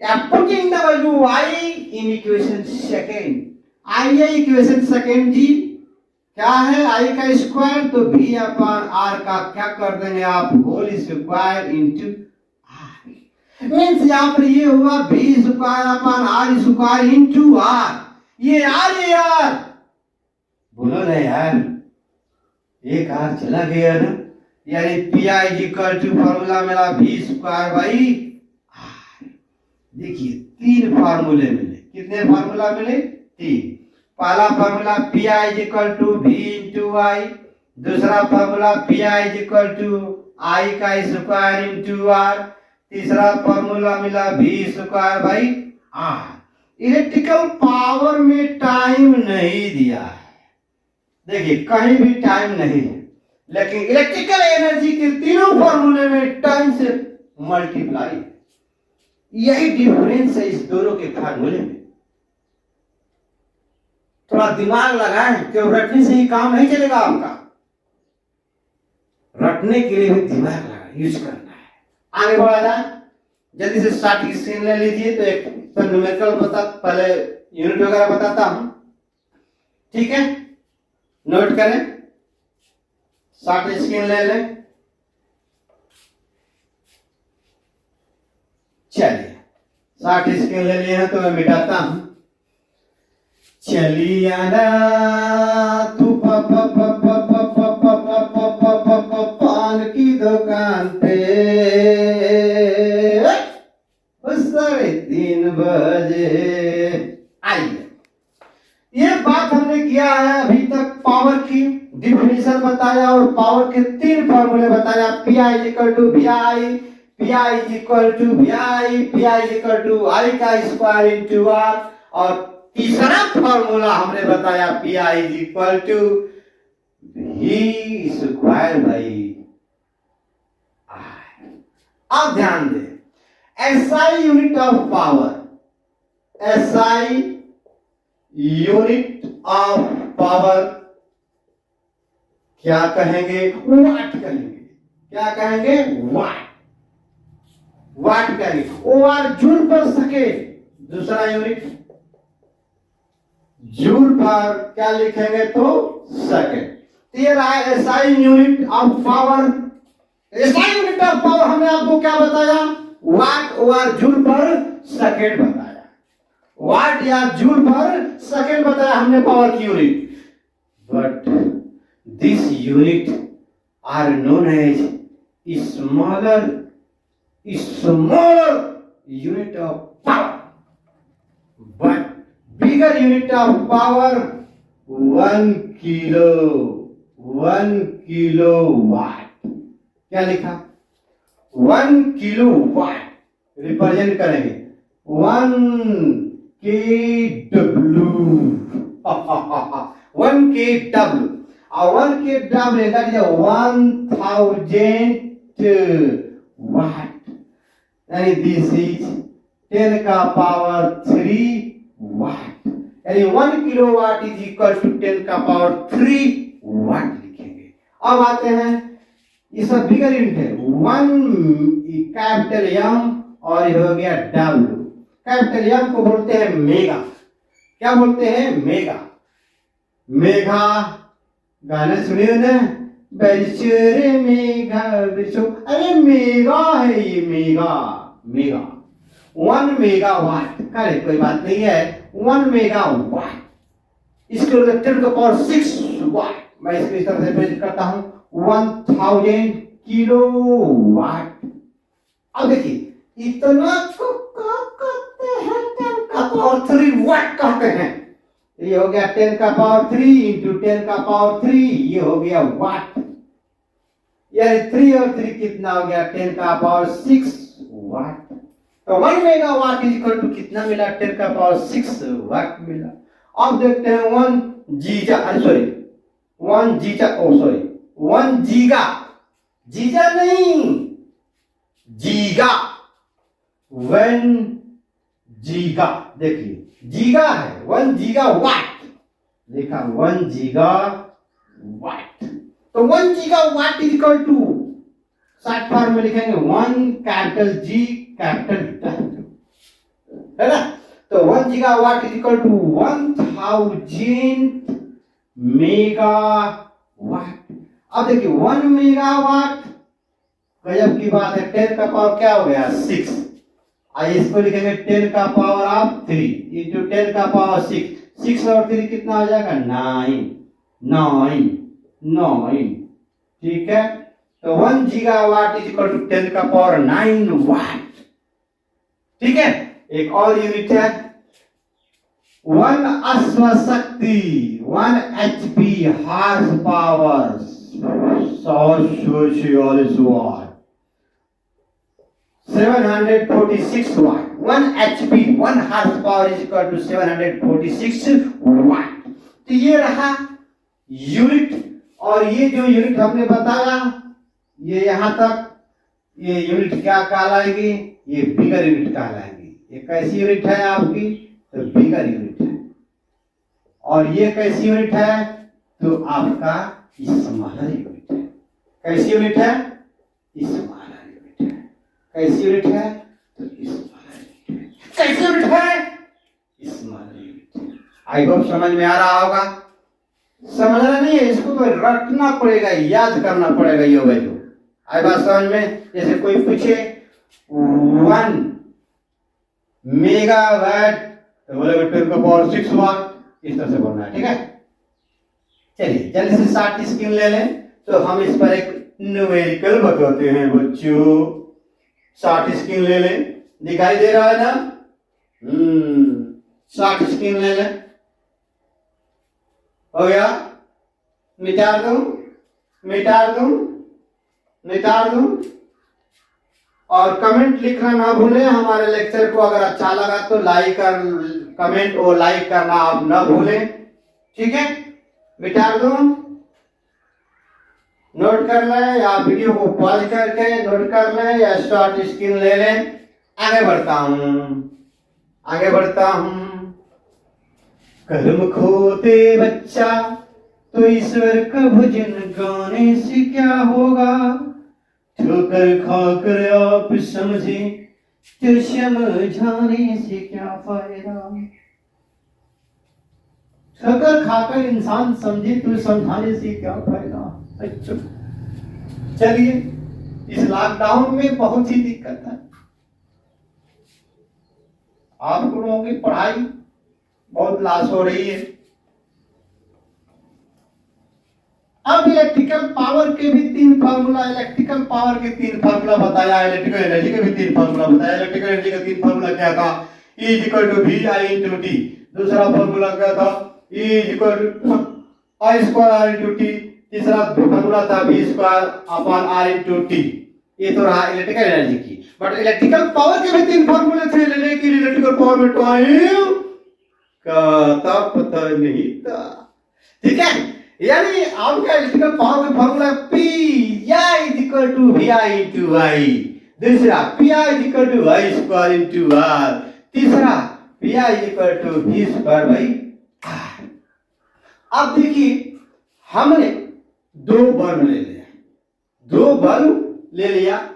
या putting the value I in equation second. I है इक्वेशन सेकेंड जी, क्या है I का स्क्वायर, तो V अपॉन R का क्या कर देंगे आप, whole square into R। Means यहाँ पर ये हुआ v square upon r square into r। ये यार बोलो ना यार, एक r चला गया ना, यानी P I equal to formula मिला v स्क्वायर बाई r। देखिए 3 फार्मूले मिले। कितने फार्मूला मिले? 3। पहला फार्मूला P I equal to v into I, दूसरा formula P I equal to I का स्क्वायर इंटू आर, तीसरा फॉर्मूला मिला v square by r। Electrical power में टाइम नहीं दिया है, देखिए कहीं भी टाइम नहीं है, लेकिन इलेक्ट्रिकल एनर्जी के तीनों फॉर्मूले में टाइम से मल्टीप्लाई। यही डिफरेंस है इस दोनों के फॉर्मूले में। थोड़ा दिमाग लगाएं, क्यों रटने से ही काम नहीं चलेगा आपका, रटने के लिए भी दिमाग लगा यूज करना है। आगे बढ़ा जाए, जल्दी से स्टार्ट की स्क्रीन ले लीजिए। तो एक तो न्यूमेरिकल पहले यूनिट वगैरह बताता हूं, ठीक है, नोट करें, स्टार्ट स्क्रीन ले लें। चलिए स्टार्ट स्क्रीन ले लिए हैं तो मैं मिटाता हूं। चलिए ना तू पान की दुकान पे 3:30 बजे। आइए, ये बात हमने किया है अभी तक, पावर की डिफिनेशन बताया और पावर के 3 फॉर्मूले बताया। P I equal to V I, P I equal to V I, P I equal to I का स्क्वायर इंटू आर, और तीसरा फॉर्मूला हमने बताया P I equal to V square by R. अब ध्यान दें, SI unit of power, SI unit of power क्या कहेंगे? वाट कहेंगे। क्या कहेंगे? वाट। वाट कहेंगे। ओआर जूल पर सेकेंड, दूसरा यूनिट जूल पर क्या लिखेंगे तो सेकेंड। तेरा SI unit of power, SI unit of power हमने आपको क्या बताया? वाट ओआर जूल पर सेकेंड बताया। वाट या जूल पर सेकेंड बताया हमने पावर की unit. But this unit are known as smaller unit of power, but bigger unit of power 1 kilowatt। क्या लिखा? 1 किलोवाट रिप्रेजेंट करेंगे 1 kW 1 kW, और 1 kW that is 1000 watt, यानी दिस इज 10 का पावर 3 वाट, यानी 1 किलोवाट इज इक्वल टू 10 का पावर 3 वाट लिखेंगे। अब आते हैं, ये सब बिगर यूनिट है, 1 कैपिटल एम और ये हो गया डब्ल्यू। कैपिटल एम को बोलते हैं मेगा। क्या बोलते हैं? मेगा। मेगा गाना सुनिए ना, बरसोरे मेगा बरसो, अरे मेगा है ये, मेगा मेगा 1 मेगावाट। करेक्ट, कोई बात नहीं है, 1 मेगावाट। इसको 10 का पावर 6 वाट, मैं इसको इस तरह से रिप्रेजेंट करता हूं 1000 किलोवाट। अब देखिए, इतना को क्या कहते हैं? 10 का पावर 3 वाट कहते हैं। ये हो गया 10 का पावर 3 इंटू 10 का पावर 3, ये हो गया वाट, यानी 3 और 3 कितना हो गया? 10 का पावर 6 वाट। तो 1 मेगावाट इज इक्वल टू कितना मिला? 10 का पावर 6 वाट मिला। अब देखते हैं 1 गीगा, सॉरी 1 गीगा, ओ सॉरी 1 गीगा, गीगा नहीं गीगा, 1 गीगा, देखिए गीगा है, 1 गीगा वाट लिखा, 1 गीगा वाट। तो 1 giga watt is equal to short form में लिखेंगे 1 कैपिटल जी कैपिटल डब्ल्यू, है ना। तो 1 giga watt is equal to 1000 megawatt. अब देखिए 1 मेगावाट, गजब की बात है, 10 का पावर क्या हो गया? 6, आइए इसको लिखेंगे 10 का पावर ऑफ 3 इंटू 10 का पावर 6। 6 और 3 कितना हो जाएगा? 9 9 9। ठीक है, तो 1 गीगावाट इज इक्वल टू 10 का पावर 9 वाट। ठीक है, एक और यूनिट है 1 अश्वशक्ति 1 HP horse power 146 watt 746 watt 1 HP 1 horse power is equal to 746 watt. तो ये रहा यूनिट, और ये जो यूनिट हमने बताया ये यहां तक, ये यूनिट क्या कहलाएगी? ये बिगर यूनिट कहलाएगी। ये कैसी यूनिट है आपकी? तो बिगर यूनिट है। और ये कैसी यूनिट है? तो आपका स्मॉलर यूनिट है। कैसी यूनिट है? स्मॉलर यूनिट है। कैसी यूनिट है? तो स्मॉलर यूनिट है। कैसी यूनिट है? स्मॉलर यूनिट है। आई होप समझ में आ रहा होगा। समझना नहीं है, इसको तो रखना पड़ेगा, याद करना पड़ेगा ये वैल्यू। आई बात समझ में? जैसे कोई पूछे 1 मेगावाट तो बोलेगा 10 का पावर 6 वाट, इस तरह से बोलना है। ठीक है, चलिए जल्दी से शॉर्ट स्क्रीन ले लें तो हम इस पर एक न्यूमेरिकल बताते हैं बच्चों। शॉर्ट स्क्रीन ले लें, दिखाई दे रहा है ना? शॉर्ट स्क्रीन ले लें। हो गया? मिटा दूं? मिटा दूं? मिटा दूं? और कमेंट लिखना ना भूलें। हमारे लेक्चर को अगर अच्छा लगा तो लाइक कर, कमेंट और लाइक करना आप ना भूलें। ठीक है, मिटा दूं? नोट कर लें या वीडियो को पॉज करके नोट कर लें या शॉर्ट स्क्रीन ले लें। आगे बढ़ता हूं, आगे बढ़ता हूं। कर्म खोते बच्चा तो ईश्वर का भजन गाने से क्या होगा? ठोकर खाकर आप समझे तो समझाने से क्या फायदा? ठोकर खाकर इंसान समझे तो समझाने से क्या फायदा? अच्छा, चलिए इस लॉकडाउन में बहुत ही दिक्कत है। आप लोगों की पढ़ाई बहुत लॉस हो रही है। अब इलेक्ट्रिकल पावर के भी 3 फार्मूला, इलेक्ट्रिकल पावर के 3 फार्मूला बताया, इलेक्ट्रिकल एनर्जी के भी 3 फार्मूला बताया। इलेक्ट्रिकल एनर्जी का 3 फार्मूला क्या था? E equal to V I into T. दूसरा फार्मूला क्या था? E equal to I square R into T. तीसरा फार्मूला था V square upon R into T. ये तो रहा इलेक्ट्रिकल एनर्जी की। बट इलेक्ट्रिकल पावर के भी 3 फार्मूले थे, लेकिन इलेक्ट्रिकल पावर में टाइम का पता नहीं था। ठीक है, यानी आपका इलेक्ट्रिकल पावर का formula P I equal to V I into I. दूसरा P I equal to I square into R. तीसरा P I equal to V square by R. अब देखिए हमने 2 बल्ब ले लिया, 2 बल्ब ले लिया।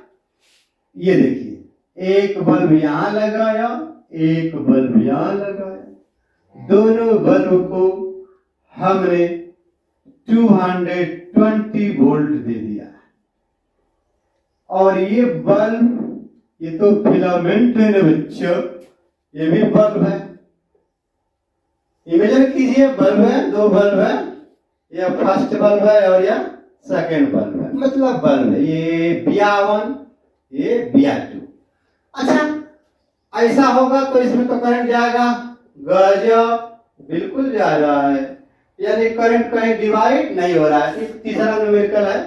ये देखिए एक बल्ब यहां लगाया, एक बल्ब यहां लगाया। दोनों बल्ब को हमने 220 वोल्ट दे दिया। और ये बल्ब, ये तो फिलामेंट है ना बच्चों, ये भी बल्ब है। इमेजिन कीजिए बल्ब है, 2 बल्ब है, ये फर्स्ट बल्ब है और यह सेकेंड बल्ब है, मतलब बल्ब है। ये BR1, ये BR2। अच्छा ऐसा होगा तो इसमें तो करंट जाएगा, गजब, बिल्कुल जा रहा है, यानी करंट कहीं डिवाइड नहीं हो रहा है। तीसरा न्यूमेरिकल है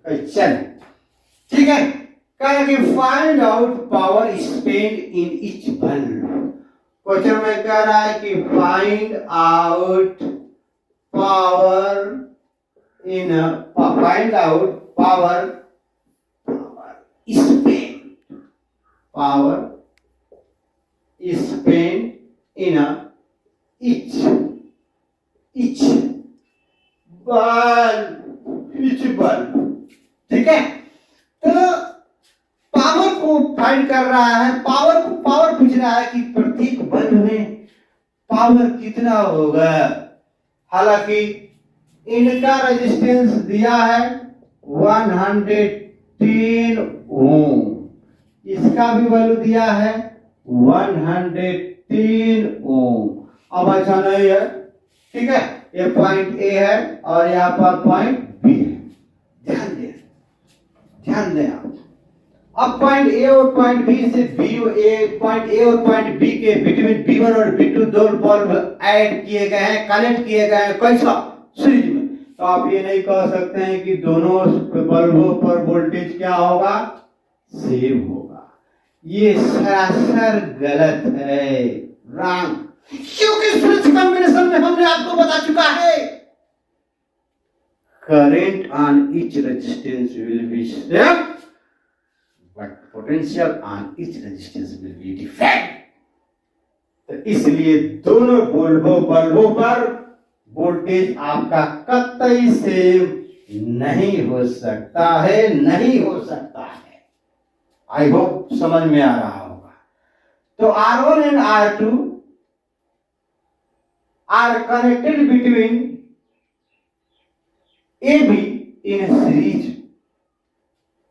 क्वेश्चन। ठीक है, कहा कि find out power spend in each bulb. Question में कह रहा है कि find out power in, find out power spend, power spend in each bulb। ठीक है, तो पावर को फाइंड कर रहा है, पावर पूछ रहा है कि प्रत्येक बल्ब में पावर कितना होगा। हालांकि इनका रेजिस्टेंस दिया है 110 ओम, इसका भी वैल्यू दिया है 110 ओम। अब ऐसा नहीं है, ठीक है, ये पॉइंट ए है और यहाँ पर पॉइंट बी है। ध्यान दें आप। अब पॉइंट ए और पॉइंट बी से पॉइंट ए और पॉइंट बी के बिटवीन B1 और B2 दो बल्ब ऐड किए गए हैं, कनेक्ट किए गए हैं, कैसा, सीरीज में। तो आप ये नहीं कह सकते हैं कि दोनों बल्बों पर वोल्टेज क्या होगा, सेम होगा। ये सरासर गलत है, रॉन्ग, क्योंकि स्विच कॉम्बिनेशन में हमने आपको बता चुका है current on each resistance will be same but potential on each resistance will be different। तो इसलिए दोनों बल्बों पर वोल्टेज आपका कतई सेम नहीं हो सकता है, नहीं हो सकता है। आई होप समझ में आ रहा होगा। तो R1 and R2 are connected between AB in series।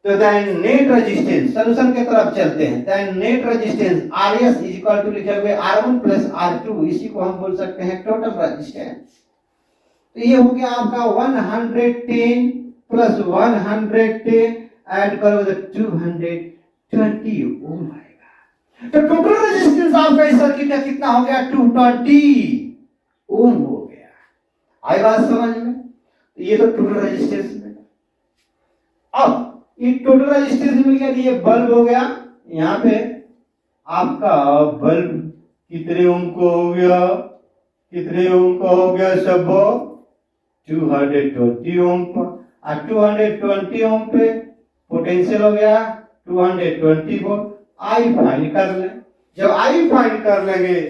तो then नेट रेजिस्टेंस, सोल्यूशन के तरफ चलते हैं। then net resistance RS is equal to लिखे हुए R1 प्लस R2, इसी को हम बोल सकते हैं टोटल रेजिस्टेंस। तो ये हो गया आपका 110 प्लस 110 ऐड करो तो 220 ओम आएगा। तो टोटल रेजिस्टेंस आपका इस सर्किट का कितना हो गया, 220 ओम हो गया। आई बात समझ में? ये तो टोटल रेजिस्टेंस में। अब ये टोटल रेजिस्टेंस मिल गया, ये बल्ब हो गया। यहाँ पे आपका बल्ब कितने ओम को हो गया, कितने ओम का हो गया सब, 220 ओम पर। 220 ओम पे पोटेंशियल हो गया 220 वोल्ट। आई फाइंड कर ले। जब आई फाइंड कर लेंगे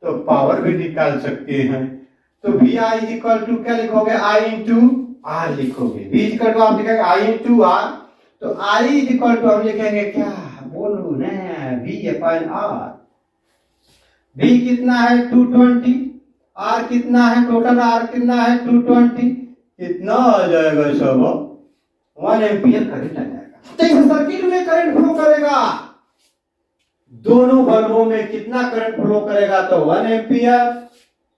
तो पावर भी निकाल सकते हैं। तो V I is equal to क्या लिखोगे, I इंटू R लिखोगे। V इज इक्वल टू आप लिखेंगे I इंटू R। तो I इज इक्वल टू हम लिखेंगे क्या, बोलो ना, V अपॉन R। V कितना है 220, R कितना है, टोटल R कितना है 220, कितना आ जाएगा सब, 1 एम्पियर करंट आ जाएगा। तो इस सर्किट में करंट फ्लो करेगा, दोनों बल्बों में कितना करंट फ्लो करेगा, तो 1 एम्पियर।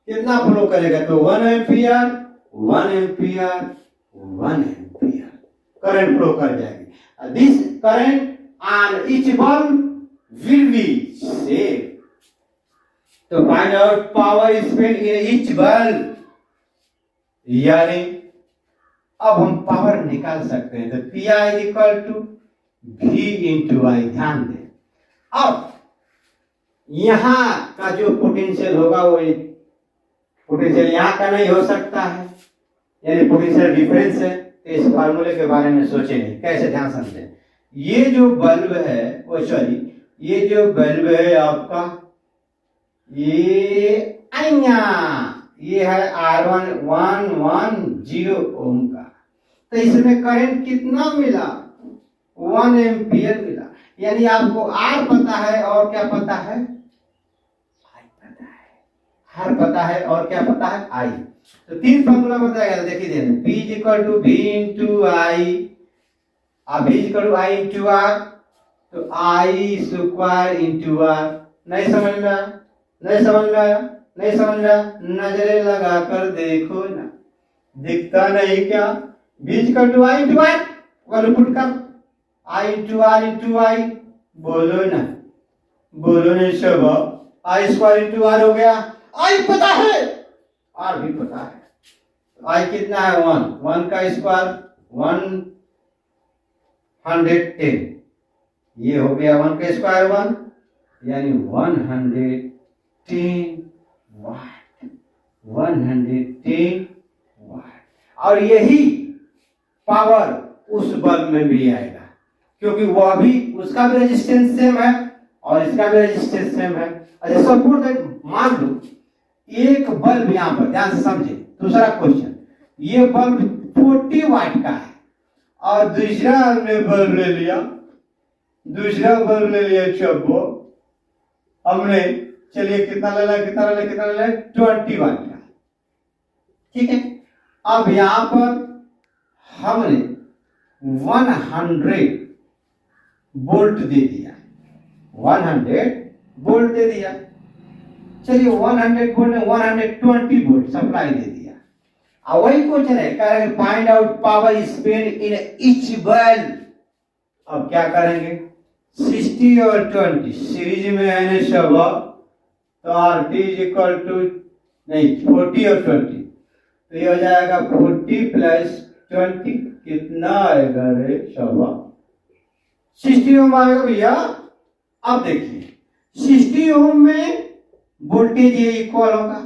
कितना फ्लो करेगा, तो 1 ampere 1 ampere 1 ampere current flow कर जाएगी। This current on each bulb will be same. तो find out power spend in each bulb, यानी अब हम पावर निकाल सकते हैं। तो P I is equal to V into I। ध्यान दें, अब यहां का जो पोटेंशियल होगा वो पोटेंशियल यहाँ का नहीं हो सकता है, यानी पोटेंशियल डिफरेंस है। तो इस फार्मूले के बारे में सोचे नहीं, कैसे, ध्यान समझें। ये जो बल्ब है वो सॉरी ये जो बल्ब है आपका, ये है R1 110 ओम का। तो इसमें करंट कितना मिला, 1 एम्पियर मिला। यानी आपको R पता है और क्या पता है, हर पता है और क्या पता है, आई। तो तीन फॉर्मूला बताया गया, देखिए देना, P is equal to V into I, अब V is equal to I into R, तो I स्क्वायर इंटू R। नहीं समझ में आया, नहीं समझ में आया, नहीं समझ में आया, नजरे लगा कर देखो ना, दिखता नहीं क्या। V is equal to I into R, value put कर, I into R into I, बोलो ना, बोलो नहीं सब, I स्क्वायर इंटू R हो गया। आई पता है, आर भी पता है। आई कितना है 1 का स्क्वायर 110, ये हो गया 1 का स्क्वायर 1, यानी 110 वाट, 110 वाट। और यही पावर उस बल्ब में भी आएगा, क्योंकि वह भी, उसका भी रेजिस्टेंस सेम है और इसका भी रेजिस्टेंस सेम है। अच्छा सपोज दैट, मान लो एक बल्ब यहां पर, ध्यान से समझे, दूसरा क्वेश्चन, ये बल्ब 40 वाट का है और दूसरा हमने बल्ब ले लिया, दूसरा बल्ब ले लिया 24, हमने, चलिए कितना ले लिया, कितना ले लिया, कितना ले लिया, 20 वाट का, ठीक है। अब यहां पर हमने 100 वोल्ट दे दिया, 100 वोल्ट दे दिया। चलिए 100 वोल्ट में 120 वोल्ट सप्लाई दे दिया। अब वही क्वेश्चन है, कह रहे find out power spend in each bulb. अब क्या करेंगे, 60 और 20 सीरीज में है ना सब, तो RT इज इक्वल टू नहीं 40 और 20, तो ये हो जाएगा 40 प्लस 20 कितना आएगा रे सब, 60 ओम आएगा भैया। अब देखिए 60 ओम में वोल्टेज ये इक्वल होगा,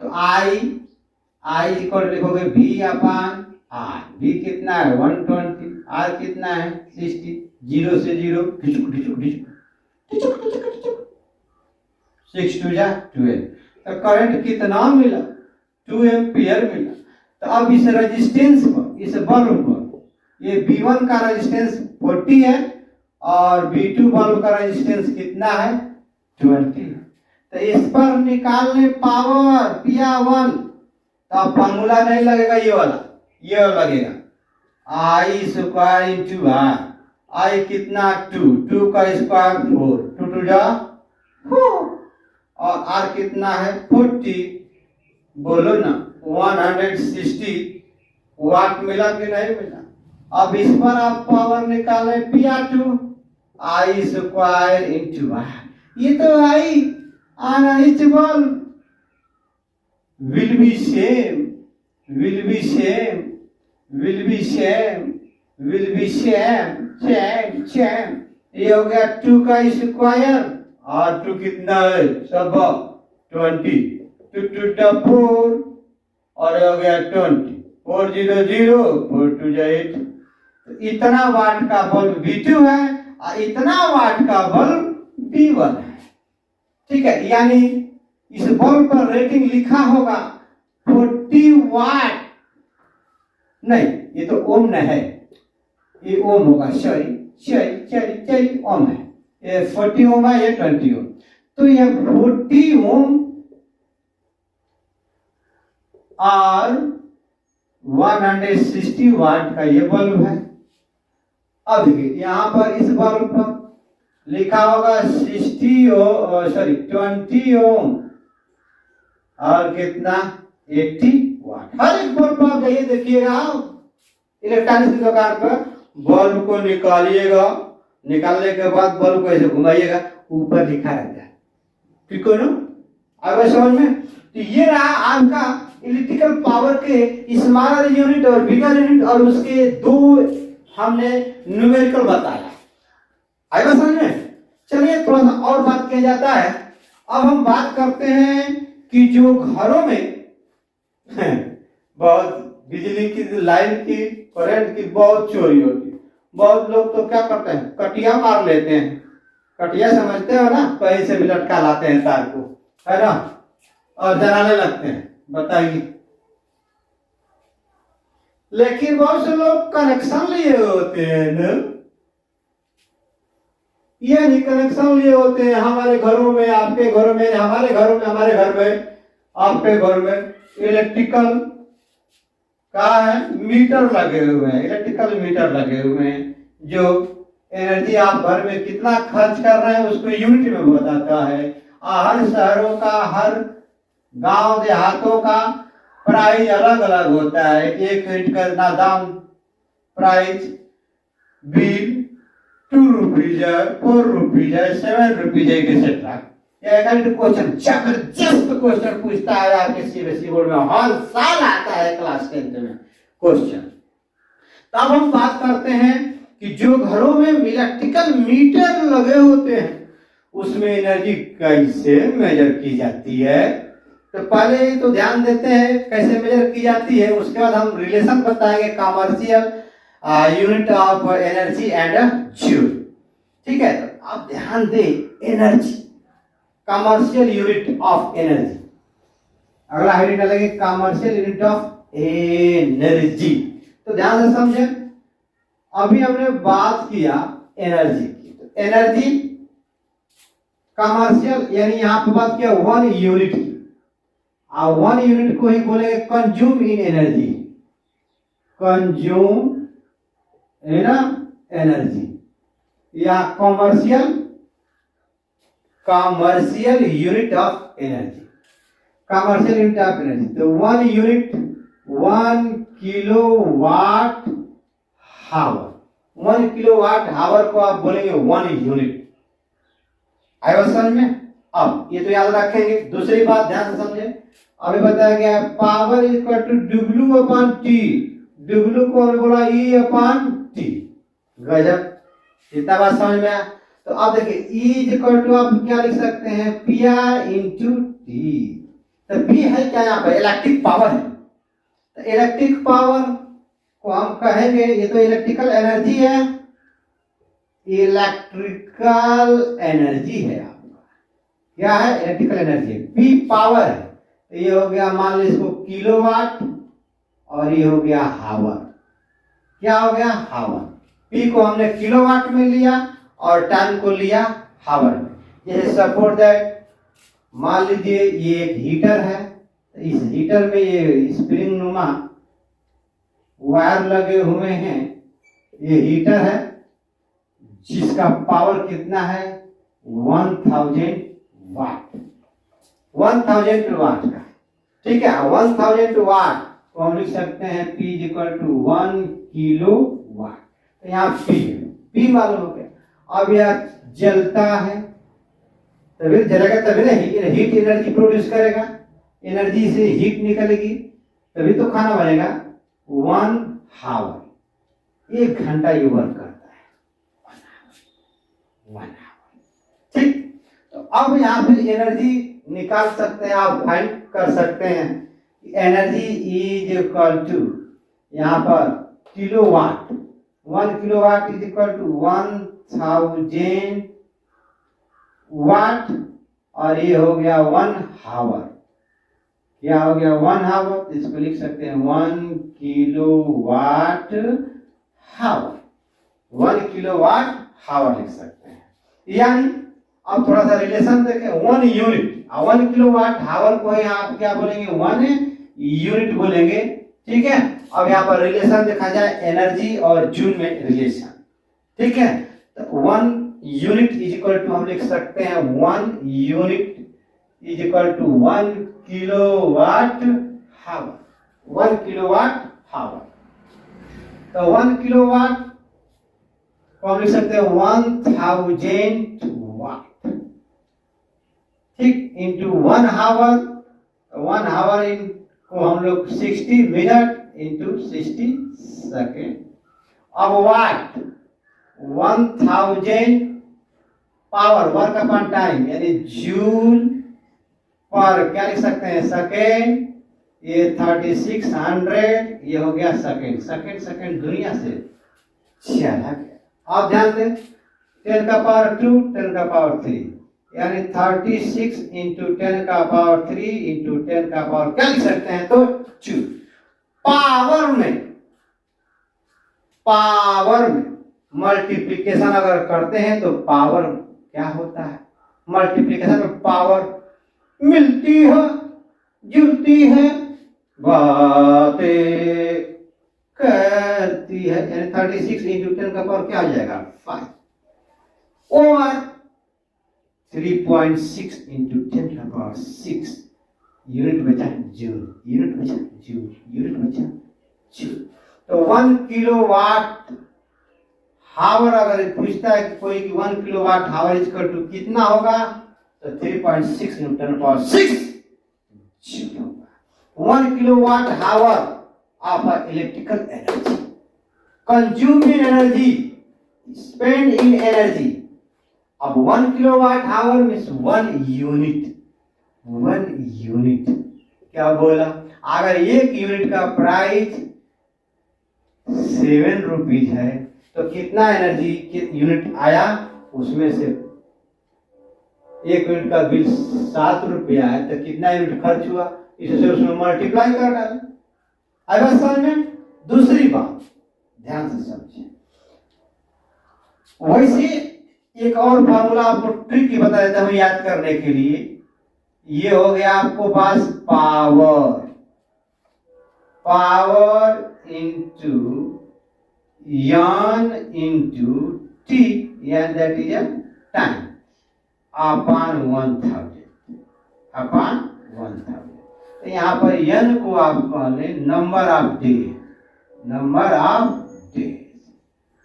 तो आई इक्वल लिखोगे V अपान R। V कितना है 120, R कितना है 60, 0 से 0 ढिचुक ढिचुक ढिचुक 6 2 जा 12, तो करंट कितना मिला 2 एम्पियर मिला। तो अब इस रेजिस्टेंस पर, इस बल्ब पर, ये V1 का रेजिस्टेंस 40 है और V2 बल्ब का रेजिस्टेंस कितना है 20 है। तो इस पर निकालने पावर PR1, तो फॉर्मूला नहीं लगेगा ये वाला, ये लगेगा I square into R। I कितना 2 का स्क्वायर 4, 2 2 जा 4, और R कितना है 40, बोलो ना 160 वाट मिला कि नहीं मिला। अब इस पर आप पावर निकाले PR2, I square into R। ये तो I आना इच बल will be same, will be same, will be same, will be same। ये हो गया 2 का स्क्वायर और 2 कितना है सब 20, 2 2 4 और हो गया 20, 4 0 0 4 2 8। इतना वाट का बल्ब V2 है और इतना वाट का बल्ब V1 है। ठीक है, यानी इस बल्ब पर रेटिंग लिखा होगा 40 वाट, नहीं ये तो ओम न है, ये ओम होगा, सॉरी ओम है, ये 40 ओम है, ये 20 ओम। तो ये 40 ओम और 160 वाट का ये बल्ब है। अब देखिए यहां पर इस बल्ब पर लिखा होगा 20 ओम और कितना 80 वाट। हर एक बल्ब आप जाइए देखिएगा इलेक्ट्रॉनिक्स की दुकान पर, बल्ब को निकालिएगा, निकालने के बाद बल्ब को ऐसे घुमाइएगा, ऊपर लिखा रहता है, ठीक है ना, आगे समझ में। तो ये रहा आपका इलेक्ट्रिकल पावर के स्मॉलर यूनिट और बिगर यूनिट, और उसके दो हमने न्यूमेरिकल बताया, आएगा समझ में। चलिए थोड़ा सा और बात किया जाता है। अब हम बात करते हैं कि जो घरों में बहुत बिजली की लाइन की, करंट की बहुत चोरी होती है। बहुत लोग तो क्या करते हैं, कटिया मार लेते हैं, कटिया समझते हो ना, कहीं से भी लटका लाते हैं तार को, है ना, और जलाने लगते हैं, बताइए। लेकिन बहुत से लोग कनेक्शन लिए होते हैं ना, ये नहीं कनेक्शन लिए होते हैं हमारे घरों में, आपके घरों में, हमारे घरों में, हमारे घर में, आपके घर में इलेक्ट्रिकल का है मीटर लगे हुए हैं, इलेक्ट्रिकल मीटर लगे हुए हैं, जो एनर्जी आप घर में कितना खर्च कर रहे हैं उसको यूनिट में बताता है। हर शहरों का, हर गांव देहातों का प्राइस अलग अलग होता है। एक यूनिट का दाम प्राइस बिल 2 रुपीज है, 4 रुपीज है, 7 रुपीज है, एक्सेट्रा। क्वेश्चन जबरदस्त क्वेश्चन पूछता है आपके सीबीएसई बोर्ड में, हर साल आता है क्लास 10 में क्वेश्चन। तब हम बात करते हैं कि जो घरों में इलेक्ट्रिकल मीटर लगे होते हैं उसमें एनर्जी कैसे मेजर की जाती है। तो पहले तो ध्यान देते हैं कैसे मेजर की जाती है, उसके बाद हम रिलेशन बताएंगे commercial unit of energy and joule. ठीक है, तो आप ध्यान दें, energy commercial unit of energy, अगला हेडिंग डालेंगे कमर्शियल यूनिट ऑफ एनर्जी। तो ध्यान से समझे, अभी हमने बात किया एनर्जी की, तो एनर्जी कमर्शियल यानी यहां पर बात किया 1 यूनिट की, और 1 यूनिट को ही बोलेंगे consume in energy, consume in energy, या commercial commercial unit of energy, commercial unit of energy. तो 1 unit 1 kilowatt hour, 1 kilowatt hour को आप बोलेंगे 1 यूनिट। आया समझ में? अब ये तो याद रखेंगे। दूसरी बात ध्यान से समझे, अभी बताया गया है power equal to W upon T, W को बोला ई अपॉन टी। गजब, इतना बात समझ में आया। तो अब देखिए ई इक्वल टू आप क्या लिख सकते हैं, पी आई इंटू टी। तो पी है क्या यहाँ पर, इलेक्ट्रिक पावर है। तो इलेक्ट्रिक पावर को हम कहेंगे, ये तो इलेक्ट्रिकल एनर्जी है, इलेक्ट्रिकल एनर्जी है आपका, क्या है, इलेक्ट्रिकल एनर्जी। पी पावर है, तो ये हो गया मान लीजिए इसको किलोवाट, और ये हो गया हावर। क्या हो गया, हावर। पी को हमने किलोवाट में लिया और टाइम को लिया हावर में। जैसे सपोज दैट मान लीजिए ये एक हीटर है, तो इस हीटर में ये स्प्रिंग नुमा वायर लगे हुए हैं, ये हीटर है जिसका पावर कितना है, 1000 वाट, 1000 वाट का। ठीक है, 1000 वाट को हम लिख सकते हैं P equal to 1 kilo watt. तो यहाँ P मालूम हो गया। अब यह जलता है, तभी जलेगा, तभी ना हीट एनर्जी प्रोड्यूस करेगा, एनर्जी से हीट निकलेगी, तभी तो खाना बनेगा। 1 हावर, 1 घंटा ये वर्क करता है, 1 हावर। ठीक, तो अब यहाँ पे एनर्जी निकाल सकते हैं, आप फाइंड कर सकते हैं। एनर्जी इज इक्वल टू यहाँ पर kilowatt, 1 kilowatt is equal to 1000 watt, और ये हो गया 1 हावर। क्या हो गया, 1 हावर। इसको लिख सकते हैं 1 किलोवाट हावर, 1 किलोवाट हावर लिख सकते हैं। यानी अब थोड़ा सा रिलेशन देखें, 1 यूनिट, 1 किलोवाट हावर को यहाँ आप क्या बोलेंगे, 1 यूनिट बोलेंगे। ठीक है, अब यहाँ पर रिलेशन देखा जाए एनर्जी और जूल में रिलेशन। ठीक है, तो 1 यूनिट इज इक्वल टू हम लिख सकते हैं 1 unit is equal to 1 kilowatt hour, 1 kilowatt hour. तो 1 किलोवाट को हम लिख सकते हैं 1000 वाट। ठीक, इंटू 1 हावर, 1 हावर इन को हम लोग 60 मिनट इंटू 60 सेकेंड। अब वाट 1000 पावर, वर्क अपॉन टाइम, यानी जूल पर क्या लिख सकते हैं, सेकेंड। ये 3600, ये हो गया सेकेंड। सेकेंड दुनिया से चला गया। आप ध्यान दें, 10 का पावर 2, 10 का पावर 3, यानी 36 इंटू 10 का पावर 3 इंटू 10 का पावर क्या लिख सकते हैं, तो 2। पावर में मल्टीप्लिकेशन अगर करते हैं तो पावर क्या होता है, मल्टीप्लिकेशन में पावर मिलती है, जुलती है, बातें करती है। यानी 36 इंटू 10 का पावर क्या हो जाएगा, 5 ओवर 3.6 इंटू 10 का पावर 6। यूनिट बचा जूल, यूनिट बचा जूल, यूनिट बचा जूल। तो 1 किलोवाट हावर अगर पूछता है कोई कि 1 किलोवाट हावर इक्वल टू कितना होगा, तो 3.6 इंटू 10 पावर 6 जूल होगा। 1 kilowatt hour of electrical energy, consumed in energy, spend in energy. अब 1 kilowatt hour means 1 unit, 1 unit क्या बोला, अगर 1 यूनिट का प्राइस 7 रुपीज है तो कितना एनर्जी यूनिट आया, उसमें से 1 यूनिट का बिल 7 रुपया है तो कितना यूनिट खर्च हुआ, इससे उसमें मल्टीप्लाई कर डालें। आई बात समझ में। दूसरी बात ध्यान से समझिए, वैसे एक और फार्मूला आपको ट्रिक की बता देता हूं याद करने के लिए। ये हो गया आपको पास पावर, पावर इंटू यान इंटू टी, यान that is time. Upon 1000 upon 1000। तो यहाँ पर n को आप मान लें number of day, number of day.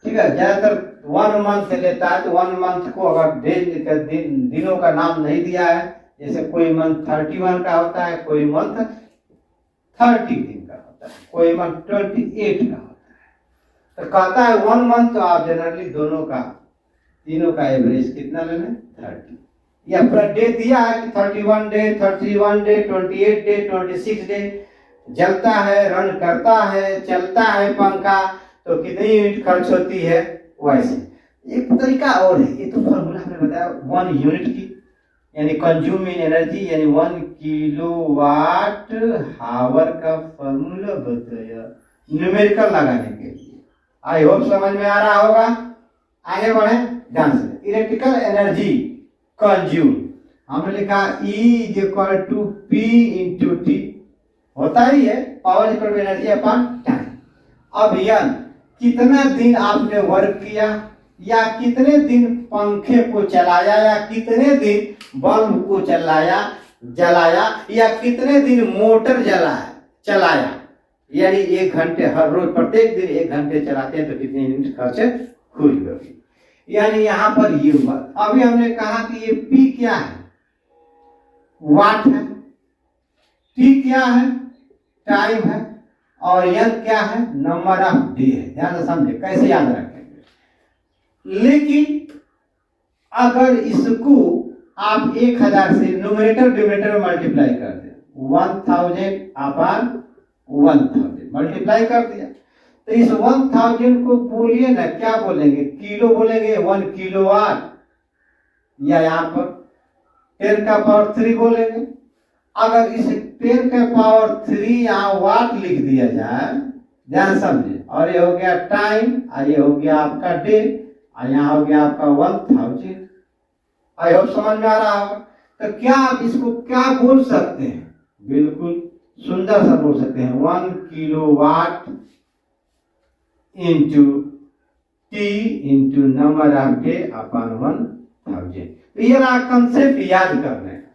ठीक है, ज्यादातर 1 मंथ लेता है, तो 1 मंथ को अगर दिनों का नाम नहीं दिया है, जैसे कोई मंथ 31 का होता है, कोई मंथ 30 दिन का होता है, कोई मंथ 28 का होता है। तो कहता है 1 मंथ, तो आप जनरली तीनों का एवरेज कितना लेना है 30, या पूरा डे दिया है कि 31 डे 28 डे 26 डे जलता है, रन करता है, चलता है पंखा, तो कितनी यूनिट खर्च होती है। वैसे एक तरीका और है, ये तो फॉर्मूला हमने बताया 1 यूनिट की, यानी कंज्यूम इन एनर्जी, यानी 1 किलोवाट हावर का फॉर्मूला बताया न्यूमेरिकल लगाने के लिए। आई होप समझ में आ रहा होगा। आगे बढ़े ध्यान से। इलेक्ट्रिकल एनर्जी कंज्यूम हमने लिखा E is equal to P into T, होता ही है power equal to energy upon time. अब यह कितना दिन आपने वर्क किया, या कितने दिन पंखे को चलाया, या कितने दिन बल्ब को जलाया, या कितने दिन मोटर चलाया, यानी 1 घंटे हर रोज प्रत्येक दिन 1 घंटे चलाते हैं तो कितनी यूनिट खर्च हुई होगी। यानी यहाँ पर ये हुआ। अभी हमने कहा कि ये P क्या है, वाट है, T क्या है, टाइम है, और N क्या है, नंबर ऑफ डे है। ध्यान से समझे, कैसे याद रखेंगे। लेकिन अगर इसको आप 1000 से न्यूमरेटर डिनोमिनेटर में मल्टीप्लाई कर दे, 1000 अपॉन 1000 मल्टीप्लाई कर दिया, तो इस 1000 को बोलिए ना, क्या बोलेंगे, किलो बोलेंगे, 1 किलोवाट, या यहाँ पर 10 का पावर 3 बोलेंगे। अगर इस 10 का पावर 3 यहाँ वाट लिख दिया जाए, ध्यान समझे, और ये हो गया टाइम, और ये हो गया आपका डे, और यहाँ हो गया आपका 1000। आई होप समझ में आ रहा होगा। तो क्या आप इसको क्या बोल सकते हैं, बिल्कुल सुंदर सा बोल सकते हैं, 1 kilowatt into T into number of day upon 1000। तो ये रहा कंसेप्ट याद करने का,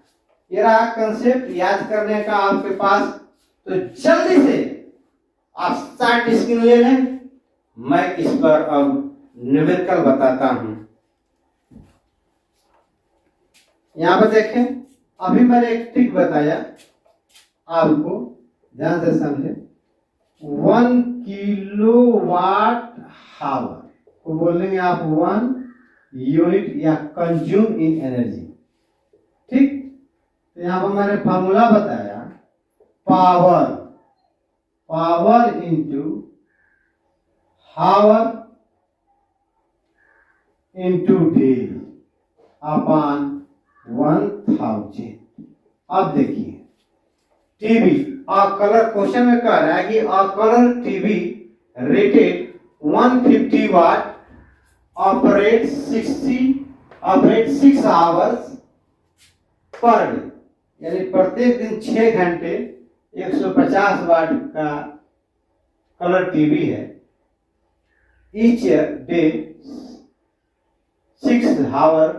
ये रहा कंसेप्ट याद करने का आपके पास। तो जल्दी से आप स्टार्ट स्क्रीन ले लें, मैं इस पर अब न्यूमेरिकल बताता हूं। यहां पर देखें, अभी मैंने एक ट्रिक बताया आपको, ध्यान से समझे। 1 किलोवाट हावर को बोलेंगे आप 1 यूनिट या कंज्यूम इन एनर्जी। ठीक, तो यहां पर मैंने फॉर्मूला बताया, power into hour into day upon 1000। अब देखिए टीवी, कलर क्वेश्चन में कह रहा है कि कलर टीवी रेटेड 150 वाट ऑपरेट 6 आवर्स पर डे, यानी प्रत्येक दिन 6 घंटे 150 वाट का कलर टीवी है। ईच डे 6 आवर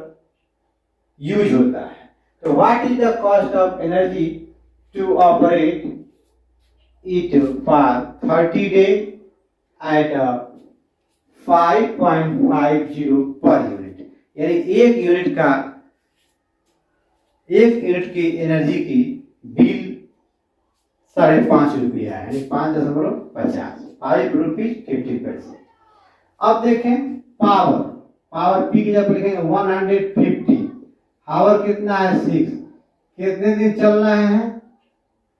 यूज होता है। तो what is the cost of energy to operate it for 30 day at 5.50 per unit, यानी 1 यूनिट की एनर्जी की बिल 5.5 रुपया है, यानी 5.50, 5 रुपीज 50 पैसे। अब देखें पावर पी की जब लिखेंगे 150, आवर कितना है 6, कितने दिन चल रहे हैं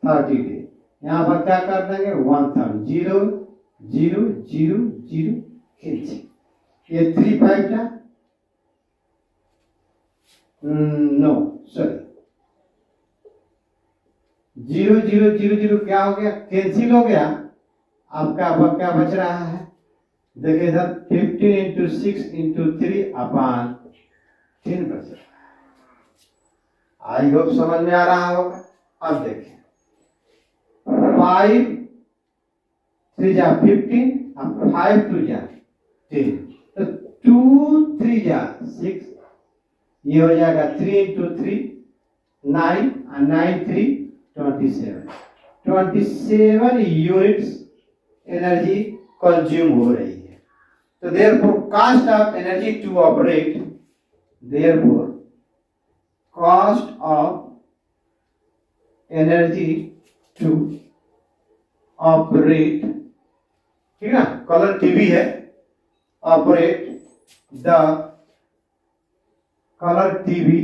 30 डे। यहाँ पर क्या कर देंगे 1000, 0 0 0 0 खींचे, ये 3 5 का नो सॉरी 0 0 0 0 क्या हो गया, कैंसिल हो गया। आपका क्या बच रहा है, देखिए इधर 15 इंटू 6 इंटू 3 अपॉन 10 बच रहा है। आई होप समझ में आ रहा होगा। अब देखिए 5 3 जा 15, अब 5 2 जा 10, तो 2 3 जा 6, ये हो जाएगा 3 इंटू 3 9 और 9 3 27 यूनिट्स एनर्जी कंज्यूम हो रही है। तो therefore cost of energy to operate, therefore cost of energy to operate, ठीक है, कलर टीवी है, ऑपरेट द कलर टीवी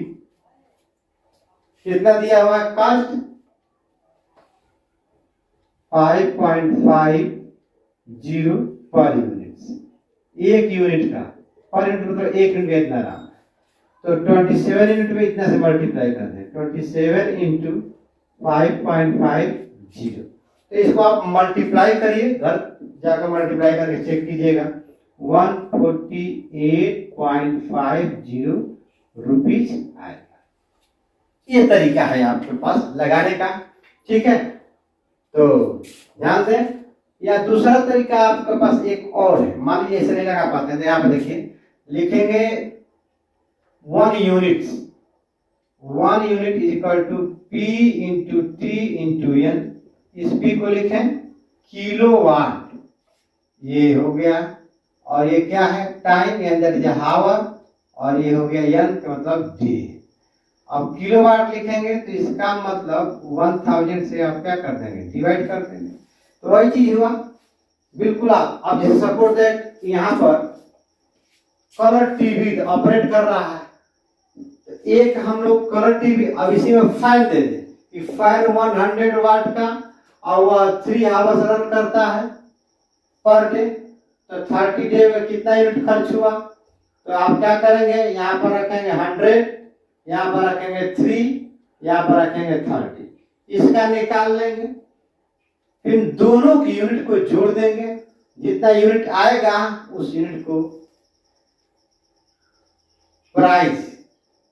कितना दिया हुआ है कॉस्ट 5.50 पर यूनिट, एक यूनिट का, पर यूनिट मतलब एक यूनिट का इतना नाम है। तो 27 यूनिट में इतना से मल्टीप्लाई कर दें, 27 इंटू 5.50। तो इसको आप मल्टीप्लाई करिए, घर जाकर मल्टीप्लाई करके चेक कीजिएगा, 148.50 रुपीज आएगा। ये तरीका है आपके पास लगाने का, ठीक है। तो ध्यान दें, या दूसरा तरीका आपके पास एक और है, मान लीजिए ऐसे नहीं लगा पाते हैं तो यहाँ पे देखिए लिखेंगे 1 unit is equal to P into T into N। इस P को लिखें किलोवाट, ये हो गया, और ये क्या है टाइम यानी दैट इज हावर, और ये हो गया N का मतलब डे। अब किलोवाट लिखेंगे तो इसका मतलब 1000 से आप क्या कर देंगे, डिवाइड कर देंगे। तो वही चीज हुआ बिल्कुल। आप जैसे सपोज दैट यहाँ पर कलर टीवी ऑपरेट कर रहा है, एक हम लोग कलर टीवी, अब इसी में फैन दे दें कि फैन 100 वाट का और वह 3 आवर्स रन करता है पर डे, तो 30 डे में कितना यूनिट खर्च हुआ। तो आप क्या करेंगे, यहाँ पर रखेंगे 100, यहाँ पर रखेंगे 3, यहाँ पर रखेंगे 30, इसका निकाल लेंगे, फिर दोनों की यूनिट को जोड़ देंगे, जितना यूनिट आएगा उस यूनिट को प्राइस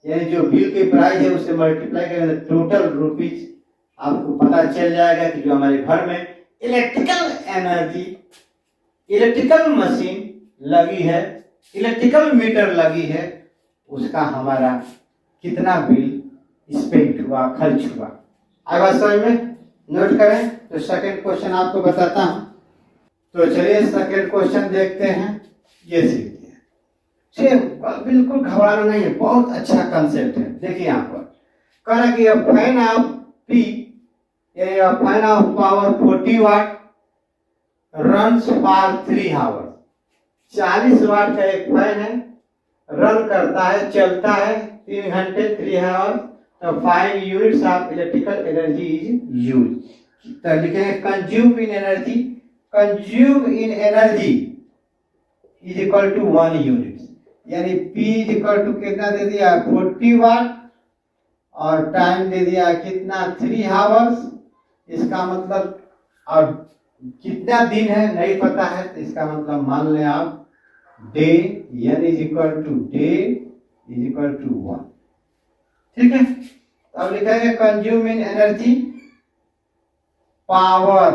यानी जो बिल की प्राइस है उससे मल्टीप्लाई करेंगे, टोटल रुपीज आपको पता चल जाएगा कि जो हमारे घर में इलेक्ट्रिकल एनर्जी, इलेक्ट्रिकल मशीन लगी है, इलेक्ट्रिकल मीटर लगी है, उसका हमारा कितना बिल स्पेंड हुआ, खर्च हुआ। आगे बात समझ में, नोट करें। तो सेकंड क्वेश्चन आपको बताता हूं। तो चलिए सेकंड क्वेश्चन देखते हैं। ये सीखते हैं, बिल्कुल घबराना नहीं है, बहुत अच्छा कंसेप्ट है। देखिए यहाँ पर कह रहा कि फैन ऑफ पी यानी fan of power 40 watt runs for 3 hour. 40 watt का एक फैन है, रन करता है, चलता है 3 घंटे 3 आवर। तो 5 units of electrical energy is use. तो लिखेंगे consume in energy, consume in energy is equal to 1 unit, यानी P इज इक्वल टू कितना दे दिया 40 वाट और टाइम दे दिया कितना 3 आवर्स। इसका मतलब और कितना दिन है नहीं पता है, तो इसका मतलब मान लें आप day, n is equal to day is equal to 1, ठीक है। अब लिखेंगे consume in energy power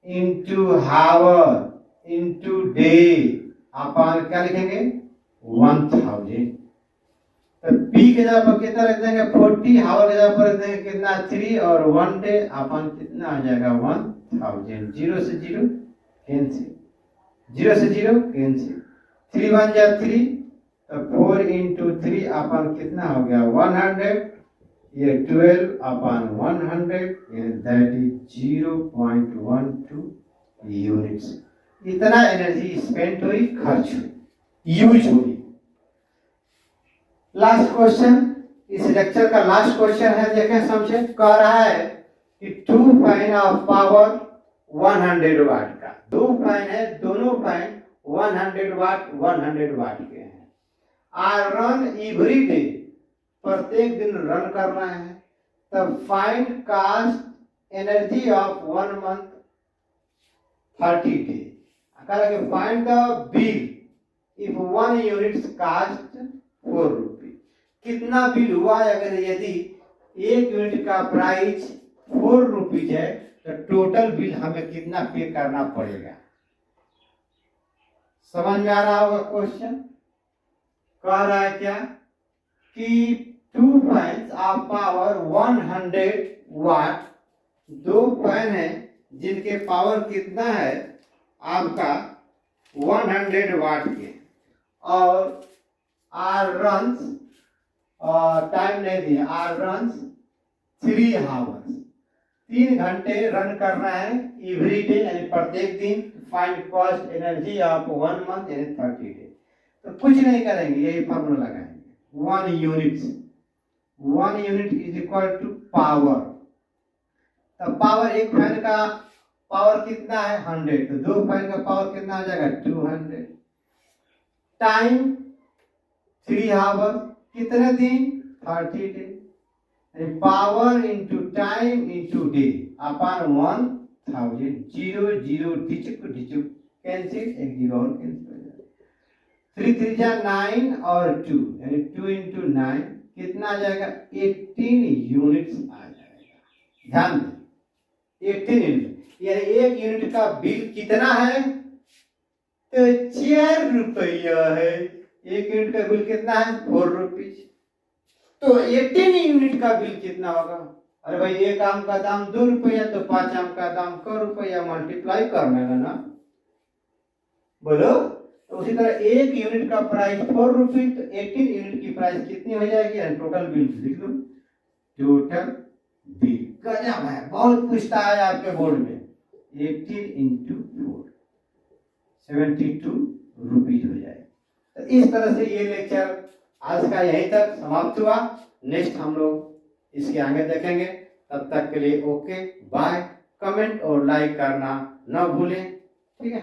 into hour into day अपन क्या लिखेंगे 1000। तो P के जगह पर कितना रख देंगे 40, हावर के जगह पर रख देंगे कितना 3 और 1 डे अपन कितना आ जाएगा 1000। 0 से 0 कैंसिल, 0 से 0 कैंसिल, 3 1 जा 3, तो 4 इंटू 3 अपन कितना हो गया 100, ये 12 अपन 100, दैट इज 0.12 यूनिट्स। इतना एनर्जी स्पेंड हुई, खर्च हुई, यूज हुई। लास्ट क्वेश्चन, इस लेक्चर का लास्ट क्वेश्चन है, देखें समझे। कह रहा है कि 2 फैन ऑफ पावर 100 वाट का, 2 फैन है, दोनों फैन 100 वाट के हैं, आर रन एवरी डे, प्रत्येक दिन रन कर रहे हैं। तब find cost energy of 1 month 30 day. Find the bill if 1 unit cost 4 rupees. कितना बिल हुआ अगर यदि 1 यूनिट का प्राइस 4 रुपीज है, तो टोटल बिल हमें कितना पे करना पड़ेगा। समझ में आ रहा होगा क्वेश्चन। कह रहा है क्या कि 2 fans of power 100 watt, 2 fan है जिनके पावर कितना है आपका 100 वाट के, और आर रन्स, टाइम नहीं दिया, आर रन्स 3 आवर्स, 3 घंटे रन करना है एवरी डे, यानी प्रत्येक दिन। Find cost energy of 1 month यानी 30 डे। तो कुछ नहीं करेंगे, यही फॉर्मूला लगाएंगे। 1 unit is equal to power. तो पावर, एक फैन का पावर कितना है 100, तो 2 फैन का पावर कितना आ जाएगा 200। टाइम 3 आवर, कितने दिन 30 day, power into time into day upon 1000। 0 0 डिचुक कैंसिल, एक 0 और कैंसिल हो जाएगा। 3 3 जा 9 और 2 यानी 2 इंटू 9 कितना आ जाएगा 18 यूनिट्स आ जाएगा। ध्यान दें 18 यूनिट, यानी 1 यूनिट का बिल कितना है तो 4 रुपया है। 1 यूनिट का बिल कितना है 4 रुपीज। तो 18 यूनिट का बिल कितना होगा? अरे भाई 1 आम का दाम 2 रुपया, तो 5 आम का दाम क रुपया, मल्टीप्लाई करना है ना, बोलो। तो उसी तरह 1 यूनिट का प्राइस 4 रुपीज, तो 18 यूनिट की प्राइस कितनी हो जाएगी? टोटल बिल लिख लो, टोटल बिल। गजब है, बहुत पूछता है आपके बोर्ड में। 18 इंटू 4 72 रुपीज हो जाए। तो इस तरह से ये लेक्चर आज का यहीं तक समाप्त हुआ। नेक्स्ट हम लोग इसके आगे देखेंगे। तब तक के लिए ओके बाय। कमेंट और लाइक करना न भूलें, ठीक है।